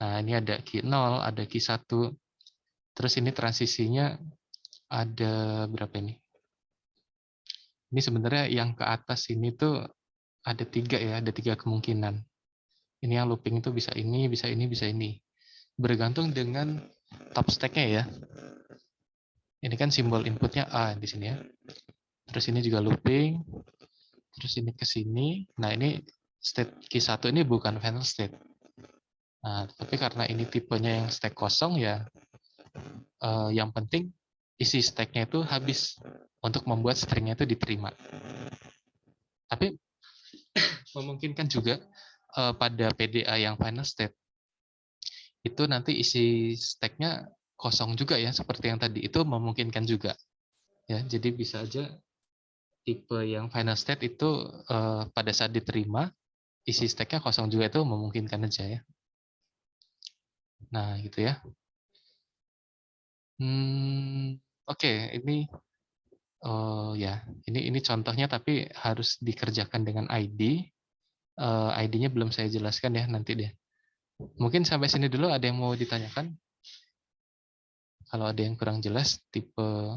Nah ini ada key 0, ada key 1, terus ini transisinya ada berapa ini? Ini sebenarnya yang ke atas ini tuh ada 3 ya, ada 3 kemungkinan. Ini yang looping itu bisa ini, bisa ini, bisa ini. Bergantung dengan top stack-nya ya. Ini kan simbol inputnya A di sini ya. Terus ini juga looping. Terus ini ke sini. Nah ini state key 1 ini bukan final state. Nah, tapi karena ini tipenya yang stack kosong ya, yang penting isi stack-nya itu habis untuk membuat string-nya itu diterima. Tapi memungkinkan juga pada PDA yang final state itu nanti isi stack-nya kosong juga ya, seperti yang tadi itu memungkinkan juga ya. Jadi bisa aja tipe yang final state itu pada saat diterima isi stack-nya kosong juga, itu memungkinkan aja ya. Nah gitu ya. Oke, ini ya ini contohnya tapi harus dikerjakan dengan ID. ID-nya belum saya jelaskan ya, nanti deh. Mungkin sampai sini dulu, ada yang mau ditanyakan? Kalau ada yang kurang jelas, tipe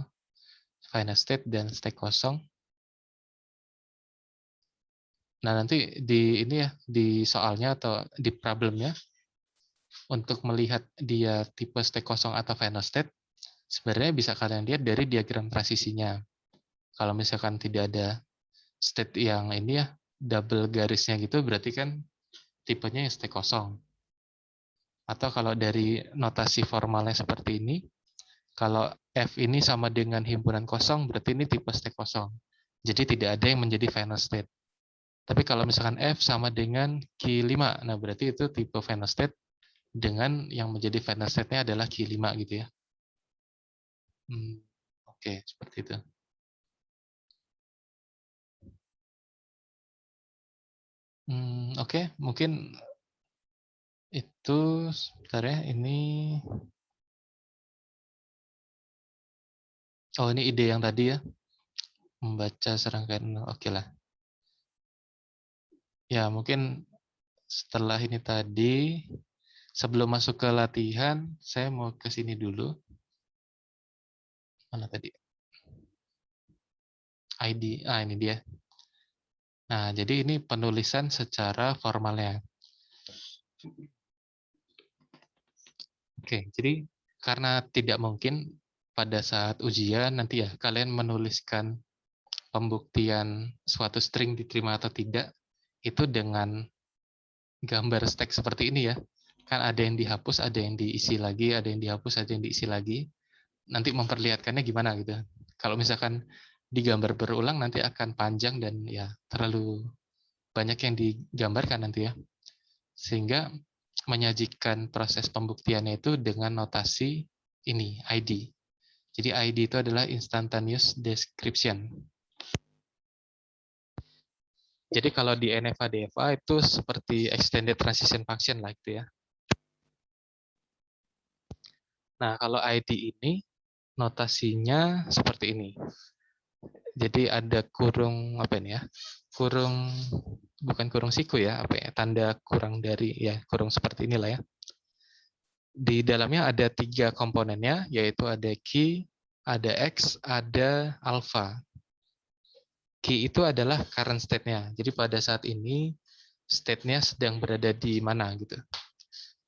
final state dan stack kosong. Nah, nanti di ini ya, di soalnya atau di problemnya, untuk melihat dia tipe stack kosong atau final state, sebenarnya bisa kalian lihat dari diagram transisinya. Kalau misalkan tidak ada state yang ini ya, double garisnya gitu berarti kan tipenya yang state kosong. Atau kalau dari notasi formalnya seperti ini, kalau F ini sama dengan himpunan kosong, berarti ini tipe state kosong. Jadi tidak ada yang menjadi final state. Tapi kalau misalkan F sama dengan key 5, nah berarti itu tipe final state dengan yang menjadi final state-nya adalah key 5 gitu ya. Oke, seperti itu. Oke, mungkin itu sebentar ya, ini ini ide yang tadi ya, membaca serangkaian, oke lah. Ya, mungkin setelah ini tadi, sebelum masuk ke latihan, saya mau ke sini dulu. Mana tadi? ID, ini dia. Nah, jadi ini penulisan secara formalnya. Oke, jadi karena tidak mungkin pada saat ujian nanti ya kalian menuliskan pembuktian suatu string diterima atau tidak itu dengan gambar stack seperti ini ya. Kan ada yang dihapus, ada yang diisi lagi, ada yang dihapus, ada yang diisi lagi. Nanti memperlihatkannya gimana gitu. Kalau misalkan digambar berulang nanti akan panjang dan ya terlalu banyak yang digambarkan nanti ya. Sehingga menyajikan proses pembuktiannya itu dengan notasi ini, ID. Jadi ID itu adalah instantaneous description. Jadi kalau di NFA-DFA itu seperti extended transition function lah gitu ya. Nah, kalau ID ini notasinya seperti ini. Jadi ada kurung apa ini ya? Bukan kurung siku ya, apa ya? Tanda kurang dari ya, kurung seperti inilah ya. Di dalamnya ada 3 komponennya, yaitu ada key, ada X, ada alpha. Key itu adalah current state-nya. Jadi pada saat ini state-nya sedang berada di mana gitu.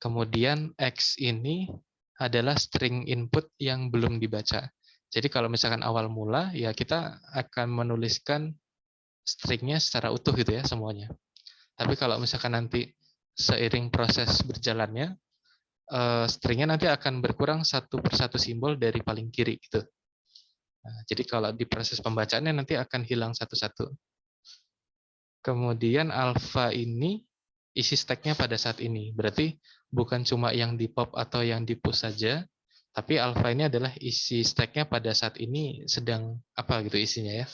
Kemudian X ini adalah string input yang belum dibaca. Jadi kalau misalkan awal mula, ya kita akan menuliskan string-nya secara utuh gitu ya semuanya. Tapi kalau misalkan nanti seiring proses berjalannya, string-nya nanti akan berkurang satu persatu simbol dari paling kiri gitu. Nah, jadi kalau di proses pembacaannya nanti akan hilang satu-satu. Kemudian alpha ini isi stack-nya pada saat ini. Berarti bukan cuma yang di pop atau yang di push saja, tapi alpha ini adalah isi stack-nya pada saat ini sedang apa gitu isinya ya.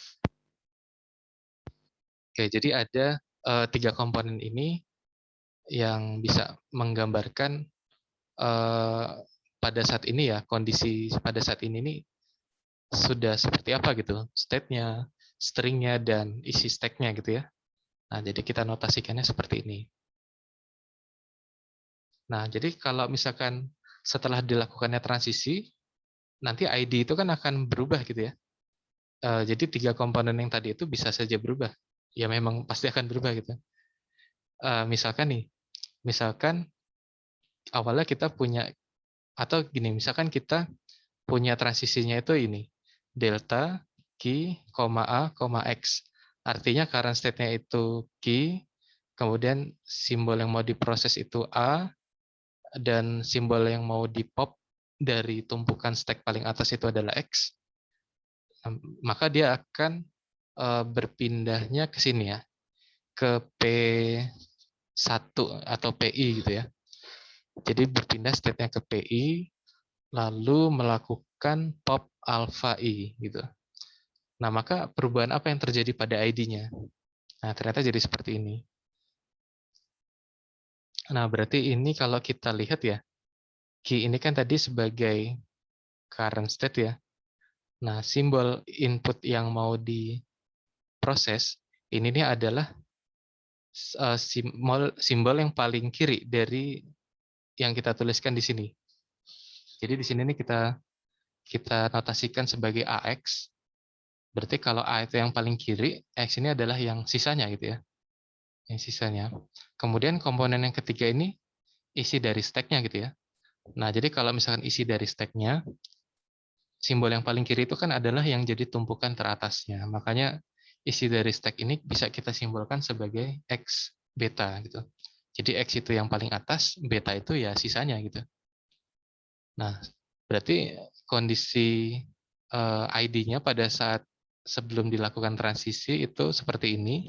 Oke, jadi ada 3 komponen ini yang bisa menggambarkan pada saat ini ya, kondisi pada saat ini nih sudah seperti apa gitu, state-nya, string-nya, dan isi stack-nya gitu ya. Nah, jadi kita notasikannya seperti ini. Nah, jadi kalau misalkan setelah dilakukannya transisi, nanti ID itu kan akan berubah gitu ya. Jadi 3 komponen yang tadi itu bisa saja berubah. Ya memang pasti akan berubah gitu. Misalkan awalnya kita punya, atau gini, misalkan kita punya transisinya itu ini, delta, key, A, X. Artinya current state-nya itu key, kemudian simbol yang mau diproses itu A, dan simbol yang mau di-pop dari tumpukan stack paling atas itu adalah X. Maka dia akan berpindahnya ke sini ya, ke P1 atau PI gitu ya. Jadi berpindah state-nya ke PI, lalu melakukan pop alpha I gitu. Nah, maka perubahan apa yang terjadi pada ID-nya? Nah, ternyata jadi seperti ini. Nah, berarti ini kalau kita lihat ya, key ini kan tadi sebagai current state ya. Nah, simbol input yang mau diproses, ini nih adalah simbol yang paling kiri dari yang kita tuliskan di sini. Jadi di sini nih kita notasikan sebagai AX. Berarti kalau A itu yang paling kiri, X ini adalah yang sisanya gitu ya. Yang sisanya. Kemudian komponen yang ketiga ini isi dari stack-nya gitu ya. Nah, jadi kalau misalkan isi dari stack-nya, simbol yang paling kiri itu kan adalah yang jadi tumpukan teratasnya. Makanya isi dari stack ini bisa kita simbolkan sebagai X beta gitu. Jadi X itu yang paling atas, beta itu ya sisanya gitu. Nah, berarti kondisi ID-nya pada saat sebelum dilakukan transisi itu seperti ini.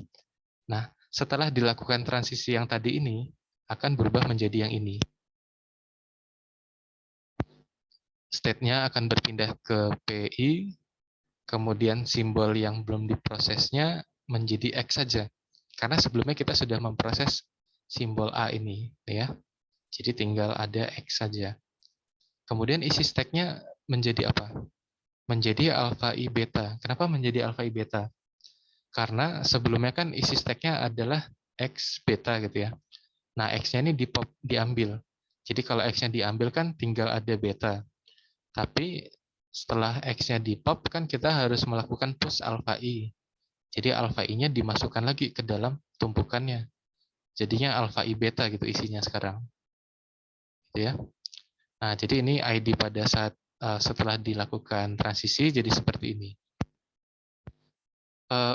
Nah, setelah dilakukan transisi yang tadi ini, akan berubah menjadi yang ini. State-nya akan berpindah ke PI, kemudian simbol yang belum diprosesnya menjadi X saja. Karena sebelumnya kita sudah memproses simbol A ini, ya. Jadi tinggal ada X saja. Kemudian isi stack-nya menjadi apa? Menjadi alpha I beta. Kenapa menjadi alpha I beta? Karena sebelumnya kan isi stack-nya adalah X beta gitu ya. Nah, X-nya ini diambil. Jadi kalau X-nya diambil kan tinggal ada beta. Tapi setelah X-nya di-pop kan kita harus melakukan push alpha I. Jadi alpha I-nya dimasukkan lagi ke dalam tumpukannya. Jadinya alpha I beta gitu isinya sekarang. Gitu ya. Nah, jadi ini ID pada saat setelah dilakukan transisi jadi seperti ini.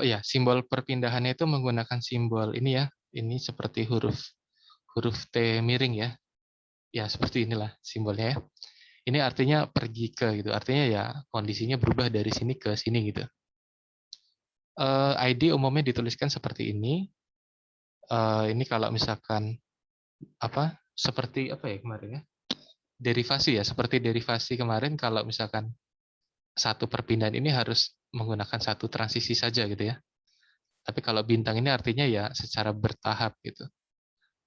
Ya, simbol perpindahannya itu menggunakan simbol ini ya. Ini seperti huruf T miring ya. Ya, seperti inilah simbolnya ya. Ini artinya pergi ke gitu. Artinya ya kondisinya berubah dari sini ke sini gitu. ID umumnya dituliskan seperti ini. Ini kalau misalkan seperti apa ya kemarin ya? Derivasi ya, seperti derivasi kemarin kalau misalkan satu perpindahan ini harus menggunakan satu transisi saja gitu ya. Tapi kalau bintang ini artinya ya secara bertahap gitu.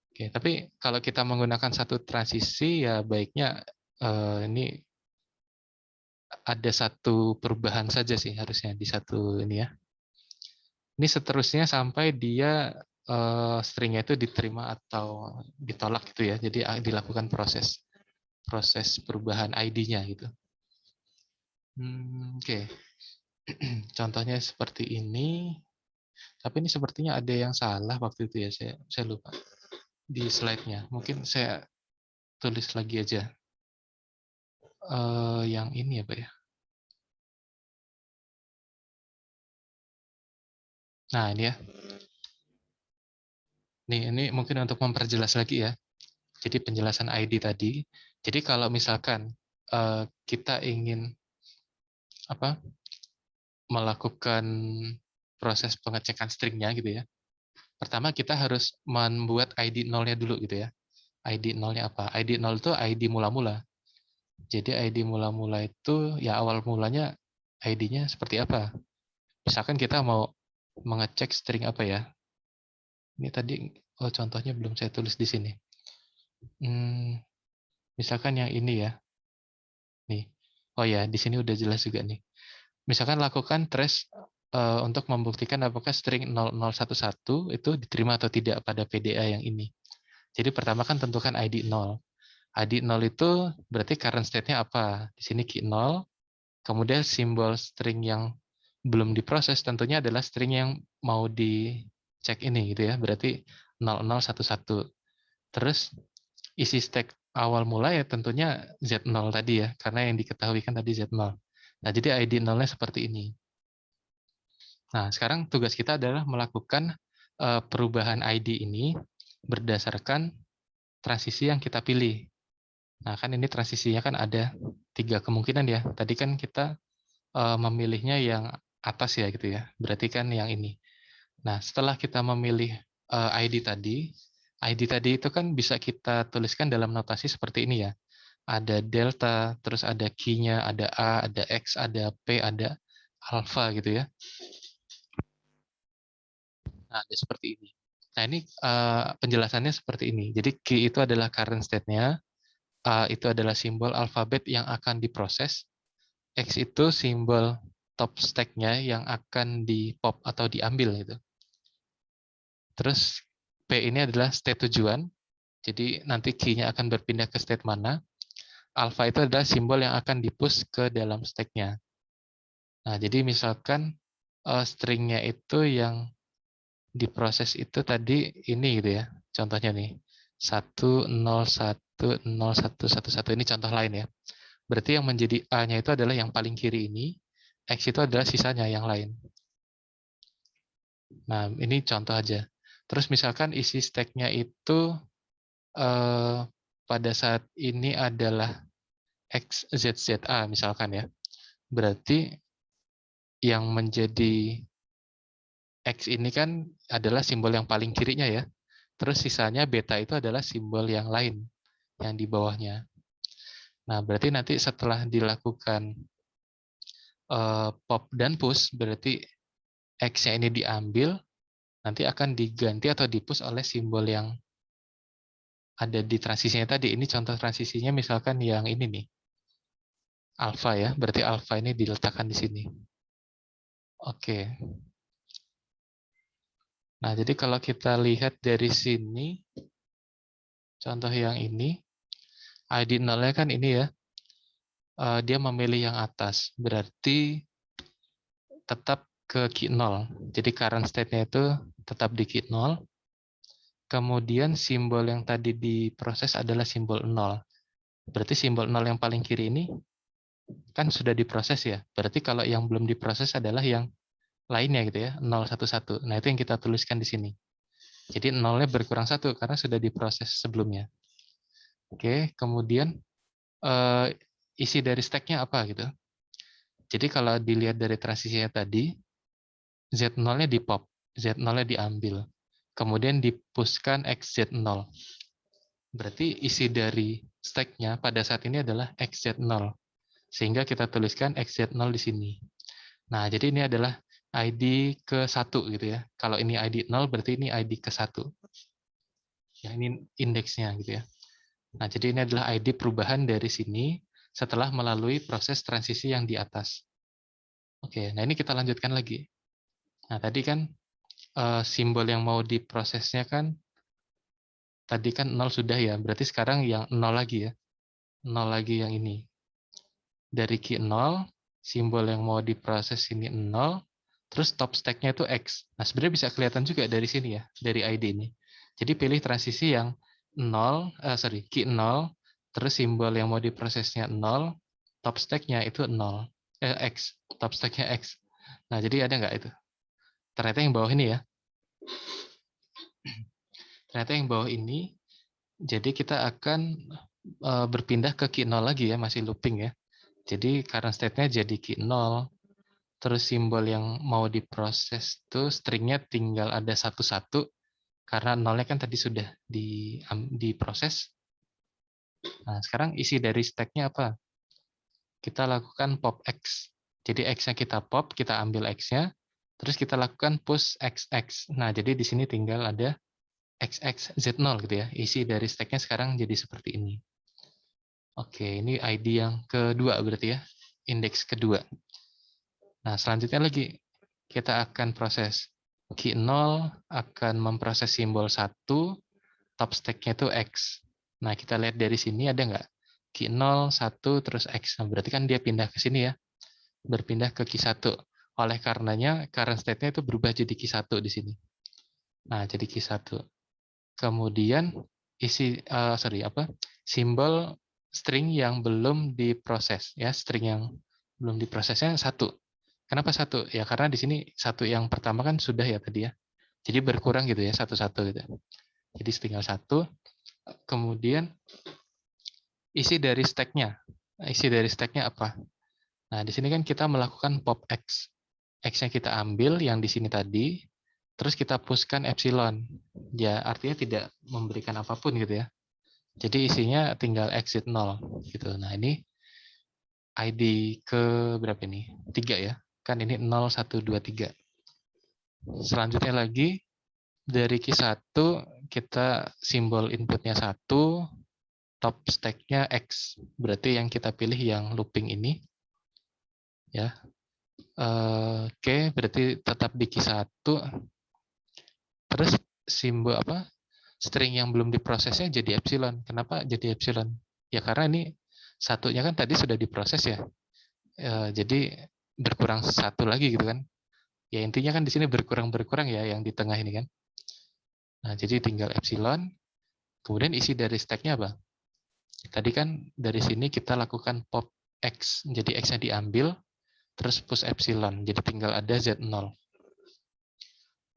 Oke, tapi kalau kita menggunakan satu transisi ya baiknya ini ada satu perubahan saja sih harusnya di satu ini ya. Ini seterusnya sampai dia stringnya itu diterima atau ditolak gitu ya. Jadi dilakukan proses perubahan ID-nya gitu. Oke. Contohnya seperti ini. Tapi ini sepertinya ada yang salah waktu itu ya. Saya lupa di slide-nya. Mungkin saya tulis lagi aja. Yang ini ya, Pak ya. Nah, ini ya. Ini mungkin untuk memperjelas lagi ya. Jadi penjelasan ID tadi. Jadi kalau misalkan kita ingin melakukan proses pengecekan stringnya gitu ya. Pertama kita harus membuat ID 0-nya dulu gitu ya. ID 0-nya apa? ID 0 itu ID mula-mula. Jadi ID mula-mula itu ya awal mulanya ID-nya seperti apa? Misalkan kita mau mengecek string apa ya? Ini tadi contohnya belum saya tulis di sini. Misalkan yang ini ya. Nih. Oh ya, di sini udah jelas juga nih. Misalkan lakukan trace untuk membuktikan apakah string 0011 itu diterima atau tidak pada PDA yang ini. Jadi pertama kan tentukan ID 0. ID 0 itu berarti current state-nya apa? Di sini key 0. Kemudian simbol string yang belum diproses tentunya adalah string yang mau dicek ini gitu ya. Berarti 0011. Terus isi stack awal mula ya tentunya Z0 tadi ya, karena yang diketahui kan tadi Z0. Nah, jadi ID 0-nya seperti ini. Nah, sekarang tugas kita adalah melakukan perubahan ID ini berdasarkan transisi yang kita pilih. Nah, kan ini transisinya kan ada 3 kemungkinan ya. Tadi kan kita memilihnya yang atas ya gitu ya. Berarti kan yang ini. Nah, setelah kita memilih ID tadi itu kan bisa kita tuliskan dalam notasi seperti ini ya. Ada delta, terus ada key-nya, ada A, ada X, ada P, ada alpha gitu ya. Nah, ada seperti ini. Nah, ini penjelasannya seperti ini. Jadi key itu adalah current state-nya, A itu adalah simbol alfabet yang akan diproses, X itu simbol top stack-nya yang akan di-pop atau diambil gitu. Terus P ini adalah state tujuan, jadi nanti key-nya akan berpindah ke state mana. Alpha itu adalah simbol yang akan di-push ke dalam stack-nya. Nah, jadi misalkan string-nya itu yang diproses itu tadi ini gitu ya. Contohnya nih, 1010111 ini contoh lain ya. Berarti yang menjadi A-nya itu adalah yang paling kiri ini, X itu adalah sisanya yang lain. Nah, ini contoh aja. Terus misalkan isi stack-nya itu pada saat ini adalah XZZA misalkan ya. Berarti yang menjadi X ini kan adalah simbol yang paling kirinya ya. Terus sisanya beta itu adalah simbol yang lain yang di bawahnya. Nah, berarti nanti setelah dilakukan pop dan push, berarti X-nya ini diambil, nanti akan diganti atau di-push oleh simbol yang ada di transisinya tadi. Ini contoh transisinya misalkan yang ini nih. Alpha ya, berarti alpha ini diletakkan di sini. Oke. Nah, jadi kalau kita lihat dari sini, contoh yang ini, ID 0-nya kan ini ya, dia memilih yang atas, berarti tetap ke key 0. Jadi current state-nya itu tetap di key 0. Kemudian simbol yang tadi diproses adalah simbol 0. Berarti simbol 0 yang paling kiri ini kan sudah diproses ya. Berarti kalau yang belum diproses adalah yang lainnya gitu ya, 011. Nah, itu yang kita tuliskan di sini. Jadi 0-nya berkurang 1 karena sudah diproses sebelumnya. Oke, kemudian isi dari stack-nya apa gitu. Jadi kalau dilihat dari transisinya tadi, Z0-nya di pop, Z0-nya diambil. Kemudian dipushkan XZ0. Berarti isi dari stack-nya pada saat ini adalah XZ0. Sehingga kita tuliskan XZ0 di sini. Nah, jadi ini adalah ID ke-1 gitu ya. Kalau ini ID 0 berarti ini ID ke-1. Ya, ini indeksnya gitu ya. Nah, jadi ini adalah ID perubahan dari sini setelah melalui proses transisi yang di atas. Oke, nah ini kita lanjutkan lagi. Nah, tadi kan simbol yang mau diprosesnya kan, tadi kan 0 sudah ya, berarti sekarang yang 0 lagi ya. 0 lagi yang ini. Dari key 0, simbol yang mau diproses ini 0, terus top stack-nya itu X. Nah, sebenarnya bisa kelihatan juga dari sini ya, dari ID ini. Jadi pilih transisi yang 0, key 0, terus simbol yang mau diprosesnya 0, top stack-nya itu 0, X, top stack-nya X. Nah, jadi ada nggak itu? Ternyata yang bawah ini ya. Ternyata yang bawah ini, jadi kita akan berpindah ke key 0 lagi ya, masih looping ya. Jadi current state-nya jadi key 0, terus simbol yang mau diproses tuh stringnya tinggal ada 1, karena 0-nya kan tadi sudah diproses. Nah, sekarang isi dari stack-nya apa? Kita lakukan pop X. Jadi X-nya kita pop, kita ambil X-nya, terus kita lakukan push XX. Nah, jadi di sini tinggal ada XXZ0 gitu ya. Isi dari stack-nya sekarang jadi seperti ini. Oke, ini ID yang kedua berarti ya. Indeks kedua. Nah, selanjutnya lagi kita akan proses. Key 0 akan memproses simbol 1, top stack-nya itu X. Nah, kita lihat dari sini ada nggak? Key 0, 1, terus X. Nah, berarti kan dia pindah ke sini ya. Berpindah ke key 1. Oleh karenanya, current state-nya itu berubah jadi key 1 di sini. Nah, jadi key 1. Kemudian isi simbol string yang belum diproses ya, string yang belum diprosesnya 1. Kenapa 1? Ya karena di sini 1 yang pertama kan sudah ya tadi ya. Jadi berkurang gitu ya, 1 gitu. Jadi tinggal 1. Kemudian isi dari stack-nya. Isi dari stack-nya apa? Nah, di sini kan kita melakukan pop X. X-nya kita ambil yang di sini tadi, terus kita pushkan epsilon. Ya, artinya tidak memberikan apapun gitu ya. Jadi isinya tinggal exit 0 gitu. Nah, ini ID ke berapa ini? 3 ya. Kan ini 0, 1, 2, 3. Selanjutnya lagi dari key 1 kita simbol inputnya 1, top stack-nya X. Berarti yang kita pilih yang looping ini. Ya. Oke, berarti tetap di key 1. Terus simbol apa? String yang belum diprosesnya jadi epsilon. Kenapa jadi epsilon? Ya karena ini satunya kan tadi sudah diproses ya. Jadi berkurang 1 lagi gitu kan. Ya intinya kan di sini berkurang ya yang di tengah ini kan. Nah, jadi tinggal epsilon. Kemudian isi dari stack-nya apa? Tadi kan dari sini kita lakukan pop X. Jadi X-nya diambil, terus push epsilon. Jadi tinggal ada Z0.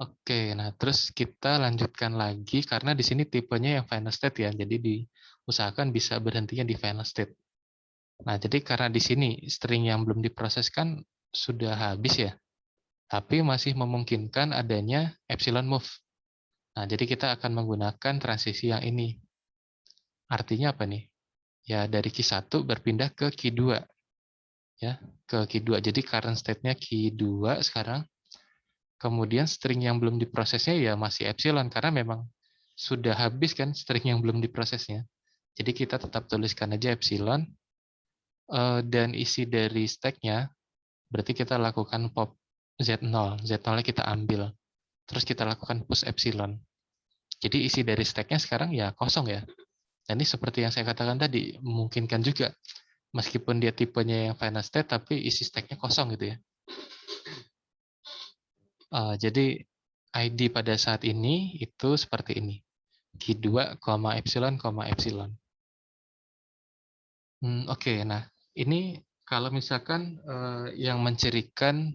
Oke, nah terus kita lanjutkan lagi karena di sini tipenya yang final state ya. Jadi diusahakan bisa berhentinya di final state. Nah, jadi karena di sini string yang belum diproseskan sudah habis ya, tapi masih memungkinkan adanya epsilon move. Nah, jadi kita akan menggunakan transisi yang ini. Artinya apa nih? Ya, dari Q1 berpindah ke Q2. Ya, ke Q2. Jadi current state-nya Q2 sekarang. Kemudian string yang belum diprosesnya ya masih epsilon, karena memang sudah habis kan string yang belum diprosesnya. Jadi kita tetap tuliskan aja epsilon, dan isi dari stack-nya, berarti kita lakukan pop Z0. Z0-nya kita ambil. Terus kita lakukan push epsilon. Jadi isi dari stack-nya sekarang ya kosong ya. Dan ini seperti yang saya katakan tadi, memungkinkan juga. Meskipun dia tipenya yang final state, tapi isi stack-nya kosong gitu ya. Jadi ID pada saat ini itu seperti ini. Q2, epsilon, epsilon. Oke, nah ini kalau misalkan yang mencirikan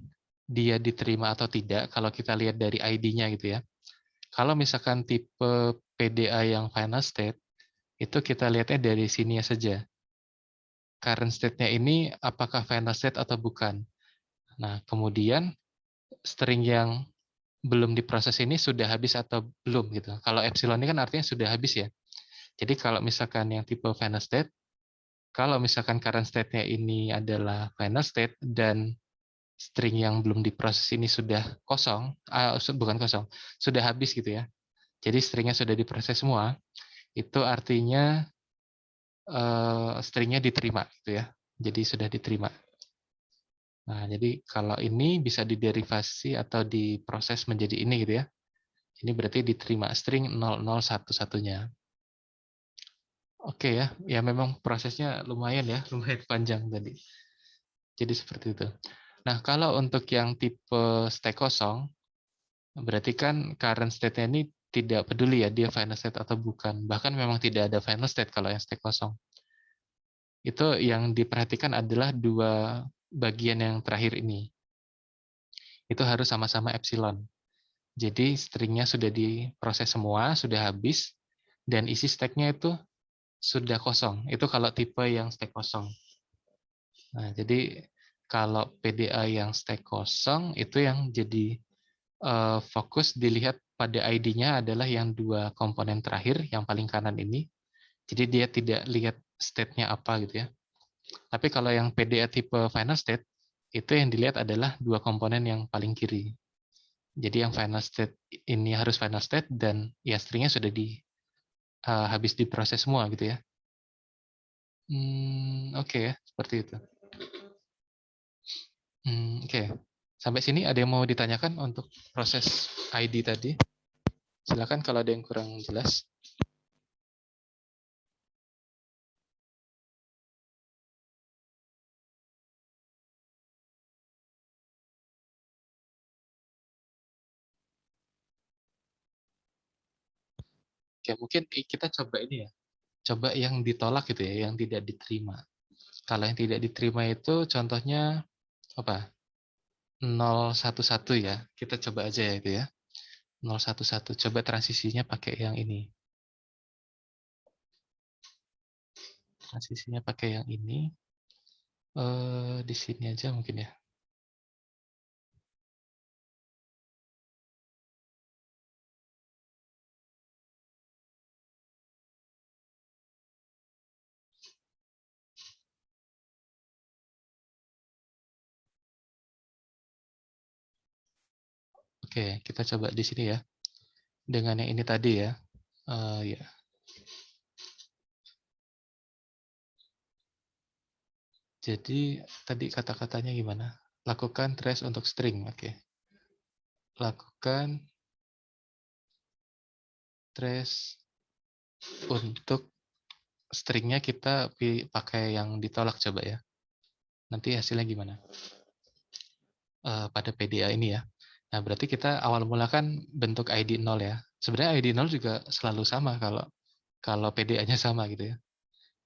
dia diterima atau tidak, kalau kita lihat dari ID-nya gitu ya. Kalau misalkan tipe PDA yang final state, itu kita lihatnya dari sini saja. Current state-nya ini apakah final state atau bukan. Nah, kemudian string yang belum diproses ini sudah habis atau belum gitu. Kalau epsilon ini kan artinya sudah habis ya. Jadi kalau misalkan yang tipe final state, kalau misalkan current state-nya ini adalah final state dan string yang belum diproses ini sudah kosong, bukan kosong, sudah habis gitu ya. Jadi stringnya sudah diproses semua, itu artinya stringnya diterima gitu ya. Jadi sudah diterima. Nah, jadi kalau ini bisa diderivasi atau diproses menjadi ini gitu ya. Ini berarti diterima string 0011-nya. Oke ya, ya memang prosesnya lumayan ya, lumayan panjang tadi. Jadi seperti itu. Nah, kalau untuk yang tipe stack kosong, berarti kan current state-nya ini tidak peduli ya, dia final state atau bukan. Bahkan memang tidak ada final state kalau yang stack kosong. Itu yang diperhatikan adalah dua bagian yang terakhir ini. Itu harus sama-sama epsilon. Jadi stringnya sudah diproses semua, sudah habis, dan isi stack-nya itu sudah kosong. Itu kalau tipe yang stack kosong. Nah, jadi kalau PDA yang stack kosong, itu yang jadi fokus dilihat pada ID-nya adalah yang dua komponen terakhir, yang paling kanan ini. Jadi dia tidak lihat state-nya apa gitu ya. Tapi kalau yang PDA tipe final state, itu yang dilihat adalah dua komponen yang paling kiri. Jadi yang final state ini harus final state dan ya stringnya sudah habis diproses semua gitu ya. Oke ya, seperti itu. Oke. Sampai sini ada yang mau ditanyakan untuk proses ID tadi? Silakan kalau ada yang kurang jelas. Oke, mungkin kita coba ini ya. Coba yang ditolak gitu ya, yang tidak diterima. Kalau yang tidak diterima itu contohnya apa? 011 ya. Kita coba aja ya itu ya. 011. Coba transisinya pakai yang ini. Transisinya pakai yang ini. Di sini aja mungkin ya. Oke, kita coba di sini ya. Dengan yang ini tadi ya. Ya. Jadi tadi kata-katanya gimana? Lakukan trace untuk string. Oke. Lakukan trace untuk stringnya kita pakai yang ditolak coba ya. Nanti hasilnya gimana? Pada PDA ini ya. Nah, berarti kita awal mula kan bentuk ID 0 ya. Sebenarnya ID 0 juga selalu sama kalau PDA-nya sama gitu ya.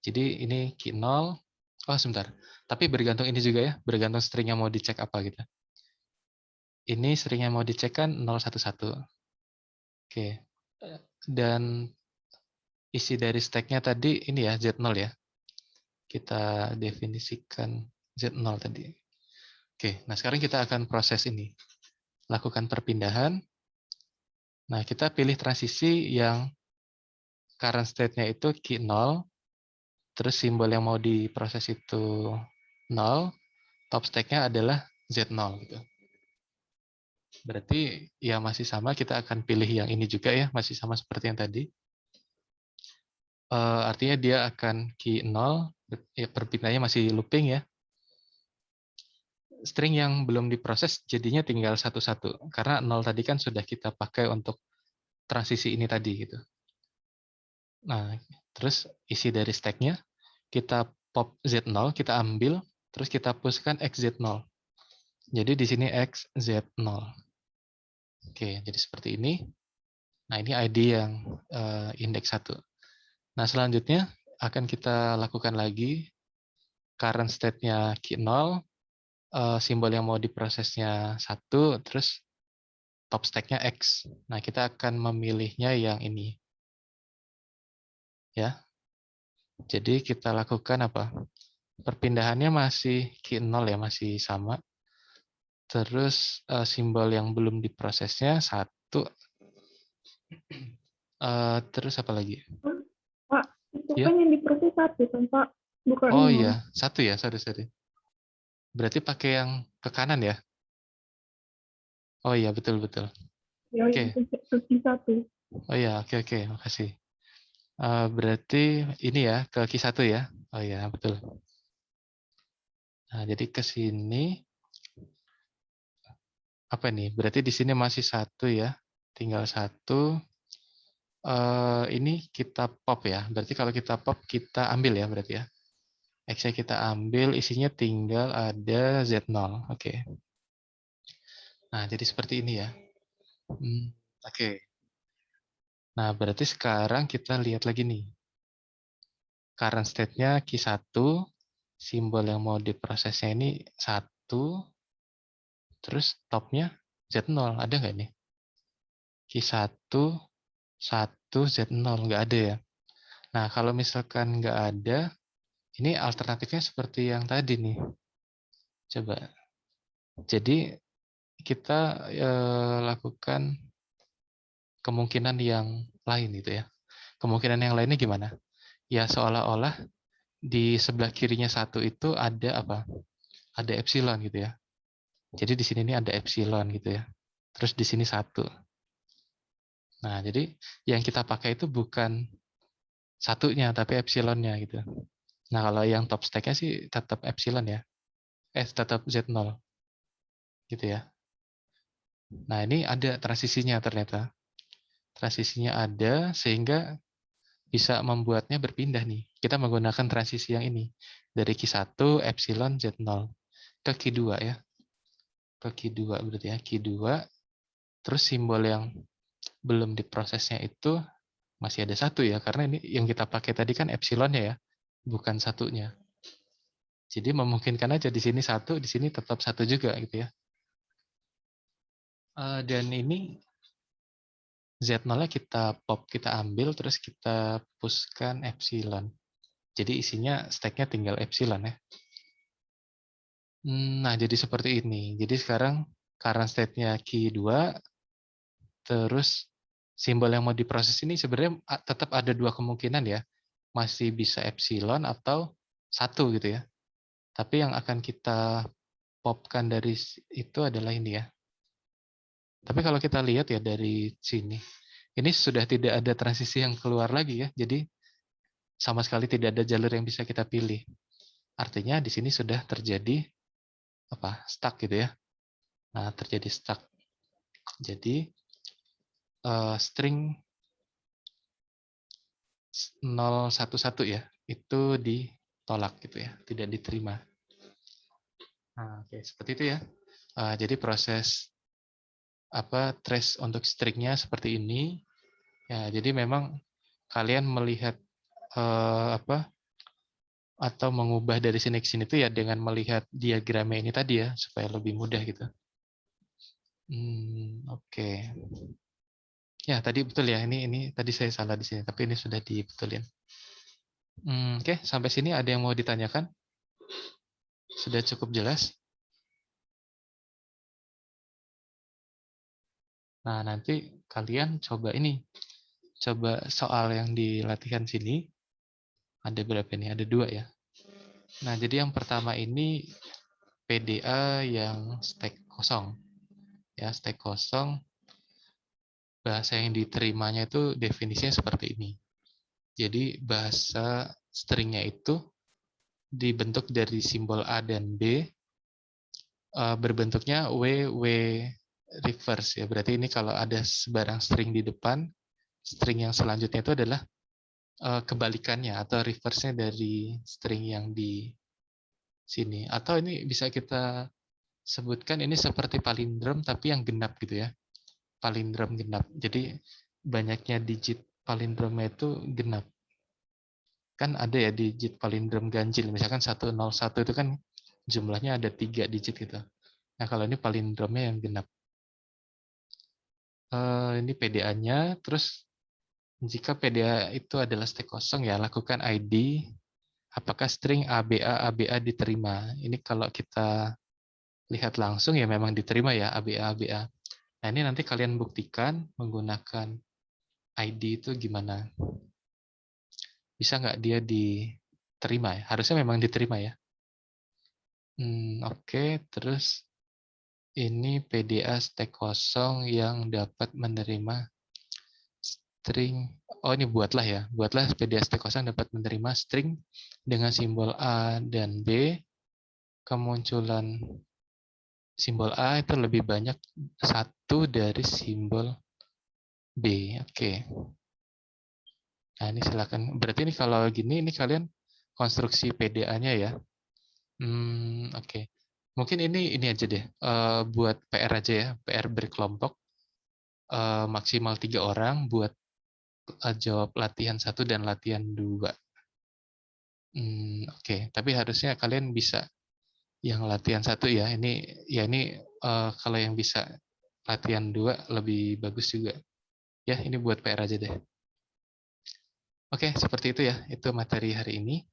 Jadi ini key 0. Oh, sebentar. Tapi bergantung ini juga ya, bergantung stringnya mau dicek apa gitu. Ini string yang mau dicek kan 011. Oke. Dan isi dari stack-nya tadi ini ya, Z0 ya. Kita definisikan Z0 tadi. Oke, nah sekarang kita akan proses ini. Lakukan perpindahan. Nah, kita pilih transisi yang current state-nya itu key 0, terus simbol yang mau diproses itu 0, top stack-nya adalah Z0 gitu. Berarti ya masih sama, kita akan pilih yang ini juga ya, masih sama seperti yang tadi. Artinya dia akan key 0, ya perpindahannya masih looping ya. String yang belum diproses jadinya tinggal 11, karena 0 tadi kan sudah kita pakai untuk transisi ini tadi gitu. Nah, terus isi dari stack-nya, kita pop Z0, kita ambil, terus kita pushkan XZ0. Jadi di sini XZ0. Oke, jadi seperti ini. Nah, ini ID yang indeks 1. Nah, selanjutnya akan kita lakukan lagi current state-nya key 0, simbol yang mau diprosesnya 1, terus top stack-nya X. Nah, kita akan memilihnya yang ini. Ya. Jadi kita lakukan apa? Perpindahannya masih key 0 ya, masih sama. Terus simbol yang belum diprosesnya 1. Terus apa lagi? Pak, itu Ya. kan yang diproses 1 kan, Pak? Bukan Oh 0. iya, 1 ya, sorry. Berarti pakai yang ke kanan ya? Oh iya, betul. Ya, Oke. yang ke 1. Oh iya, oke, makasih. Berarti ini ya, ke Q1 ya? Oh iya, betul. Nah, jadi ke sini, apa nih? Berarti di sini masih 1 ya? Tinggal 1. Ini kita pop ya. Berarti kalau kita pop, kita ambil ya berarti ya. X-nya kita ambil, isinya tinggal ada Z0. Oke. Nah, jadi seperti ini ya. Oke. Nah, berarti sekarang kita lihat lagi nih. Current state-nya Q1, simbol yang mau diprosesnya ini 1, terus top-nya Z0. Ada nggak nih? Q1, 1, Z0. Nggak ada ya? Nah, kalau misalkan nggak ada, ini alternatifnya seperti yang tadi nih. Coba. Jadi, kita lakukan kemungkinan yang lain gitu ya. Kemungkinan yang lainnya gimana? Ya seolah-olah di sebelah kirinya 1 itu ada apa? Ada epsilon gitu ya. Jadi di sini ini ada epsilon gitu ya. Terus di sini 1. Nah, jadi yang kita pakai itu bukan 1-nya, tapi epsilonnya gitu. Nah, kalau yang top stack-nya sih tetap epsilon ya. Tetap Z0. Gitu ya. Nah, ini ada transisinya ternyata. Transisinya ada sehingga bisa membuatnya berpindah nih. Kita menggunakan transisi yang ini. Dari Q1, epsilon, Z0. Ke Q2 ya. Ke Q2 berarti ya. Q2. Terus simbol yang belum diprosesnya itu masih ada 1 ya. Karena ini yang kita pakai tadi kan epsilonnya ya. Bukan 1-nya. Jadi memungkinkan aja di sini 1, di sini tetap 1 juga gitu ya. Dan ini Z0-nya kita pop, kita ambil, terus kita pushkan epsilon. Jadi isinya stack-nya tinggal epsilon ya. Nah, jadi seperti ini. Jadi sekarang current state-nya Q2, terus simbol yang mau diproses ini sebenarnya tetap ada 2 kemungkinan ya. Masih bisa epsilon atau 1 gitu ya. Tapi yang akan kita popkan dari itu adalah ini ya. Tapi kalau kita lihat ya dari sini, ini sudah tidak ada transisi yang keluar lagi ya. Jadi sama sekali tidak ada jalur yang bisa kita pilih. Artinya di sini sudah terjadi stuck gitu ya. Nah, terjadi stuck. Jadi string 011 ya, itu ditolak gitu ya, tidak diterima. Nah, oke, seperti itu ya. Jadi proses trace untuk stringnya seperti ini. Ya, jadi memang kalian melihat atau mengubah dari sini ke sini itu ya dengan melihat diagramnya ini tadi ya, supaya lebih mudah gitu. Oke. Ya, tadi betul ya. Ini tadi saya salah di sini, tapi ini sudah dibetulin. Oke, sampai sini ada yang mau ditanyakan? Sudah cukup jelas? Nah, nanti kalian coba ini. Coba soal yang di latihan sini. Ada berapa nih? Ada 2 ya. Nah, jadi yang pertama ini PDA yang stack kosong. Ya, stack kosong. Bahasa yang diterimanya itu definisinya seperti ini. Jadi bahasa stringnya itu dibentuk dari simbol A dan B, berbentuknya W reverse ya. Berarti ini kalau ada sebarang string di depan, string yang selanjutnya itu adalah kebalikannya atau reverse-nya dari string yang di sini. Atau ini bisa kita sebutkan ini seperti palindrom tapi yang genap gitu ya. Palindrom genap. Jadi banyaknya digit palindromnya itu genap. Kan ada ya digit palindrom ganjil. Misalkan 101 itu kan jumlahnya ada 3 digit gitu. Nah, kalau ini palindromnya yang genap. Ini PDA-nya. Terus jika PDA itu adalah stack kosong ya, lakukan ID apakah string ABA ABA diterima. Ini kalau kita lihat langsung ya memang diterima ya ABA ABA. Nah, ini nanti kalian buktikan menggunakan ID itu gimana. Bisa nggak dia diterima ya? Harusnya memang diterima ya. Oke, terus ini PDA stack kosong yang dapat menerima string. Oh, ini buatlah ya. Buatlah PDA stack kosong dapat menerima string dengan simbol A dan B. Kemunculan simbol A itu lebih banyak 1 dari simbol B. Oke. Nah, ini silakan. Berarti ini kalau gini, ini kalian konstruksi PDA-nya ya. Oke. Mungkin ini aja deh. Buat PR aja ya. PR berkelompok. Maksimal 3 orang buat jawab latihan 1 dan latihan 2. Oke. Tapi harusnya kalian bisa yang latihan 1 ya. Ini kalau yang bisa latihan 2 lebih bagus juga. Ya, ini buat PR aja deh. Oke, seperti itu ya. Itu materi hari ini.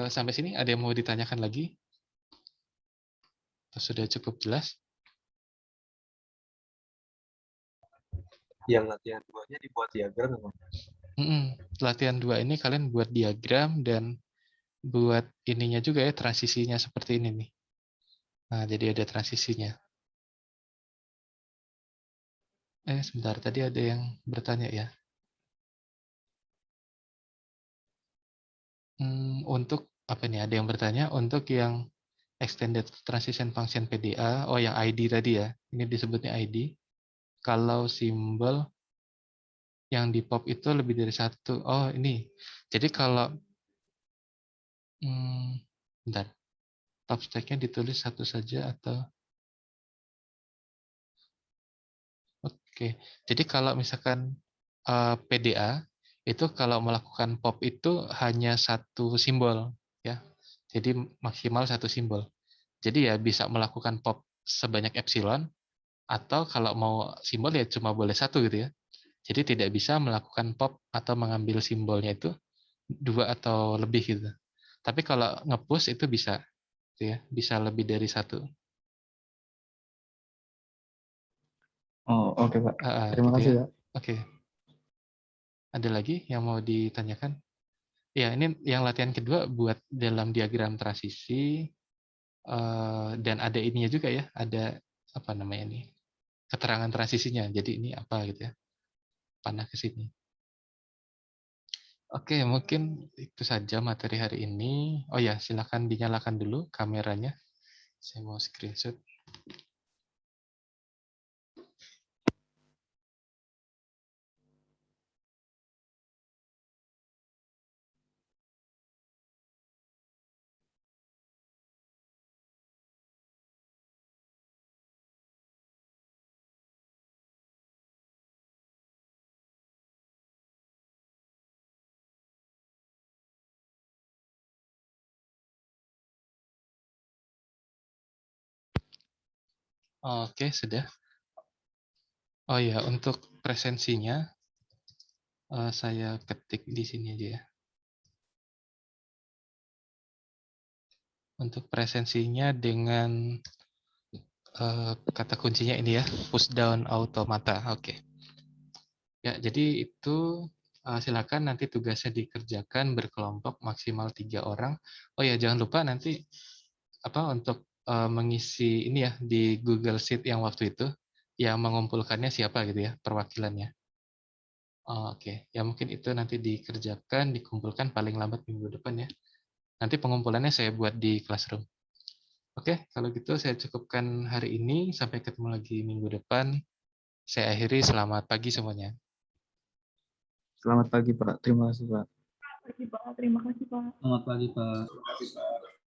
Sampai sini ada yang mau ditanyakan lagi? Atau sudah cukup jelas? Yang latihan 2-nya dibuat diagram memang. Latihan 2 ini kalian buat diagram dan buat ininya juga ya, transisinya seperti ini nih. Nah, jadi ada transisinya. Sebentar, tadi ada yang bertanya ya. Untuk apa nih? Ada yang bertanya untuk yang extended transition function PDA. Oh, yang ID tadi ya. Ini disebutnya ID. Kalau simbol yang di pop itu lebih dari 1. Oh, ini. Jadi kalau bentar. Top stack-nya ditulis 1 saja atau Oke. Jadi kalau misalkan PDA itu kalau melakukan pop itu hanya 1 simbol ya. Jadi maksimal 1 simbol. Jadi ya bisa melakukan pop sebanyak epsilon atau kalau mau simbol ya cuma boleh 1 gitu ya. Jadi tidak bisa melakukan pop atau mengambil simbolnya itu 2 atau lebih gitu. Tapi kalau nge-push itu bisa gitu ya, bisa lebih dari 1. Oh, oke, Pak. Terima Gitu kasih, ya. Pak. Oke. Ada lagi yang mau ditanyakan? Ya, ini yang latihan kedua buat dalam diagram transisi, dan ada ininya juga ya, ada apa namanya nih, keterangan transisinya. Jadi ini apa gitu ya, panah ke sini. Oke, mungkin itu saja materi hari ini. Oh ya, silakan dinyalakan dulu kameranya. Saya mau screenshot. Oke, sudah. Oh ya, untuk presensinya saya ketik di sini aja ya. Untuk presensinya dengan kata kuncinya ini ya, push down automata. Oke. Ya, jadi itu silakan nanti tugasnya dikerjakan berkelompok maksimal 3 orang. Oh ya, jangan lupa nanti untuk mengisi ini ya di Google Sheet yang waktu itu, yang mengumpulkannya siapa gitu ya, perwakilannya. Oke, ya mungkin itu nanti dikerjakan, dikumpulkan paling lambat minggu depan ya. Nanti pengumpulannya saya buat di Classroom. Oke, kalau gitu saya cukupkan hari ini. Sampai ketemu lagi minggu depan. Saya akhiri, selamat pagi semuanya. Selamat pagi, Pak. Terima kasih, Pak. Terima kasih, Pak. Selamat pagi, Pak.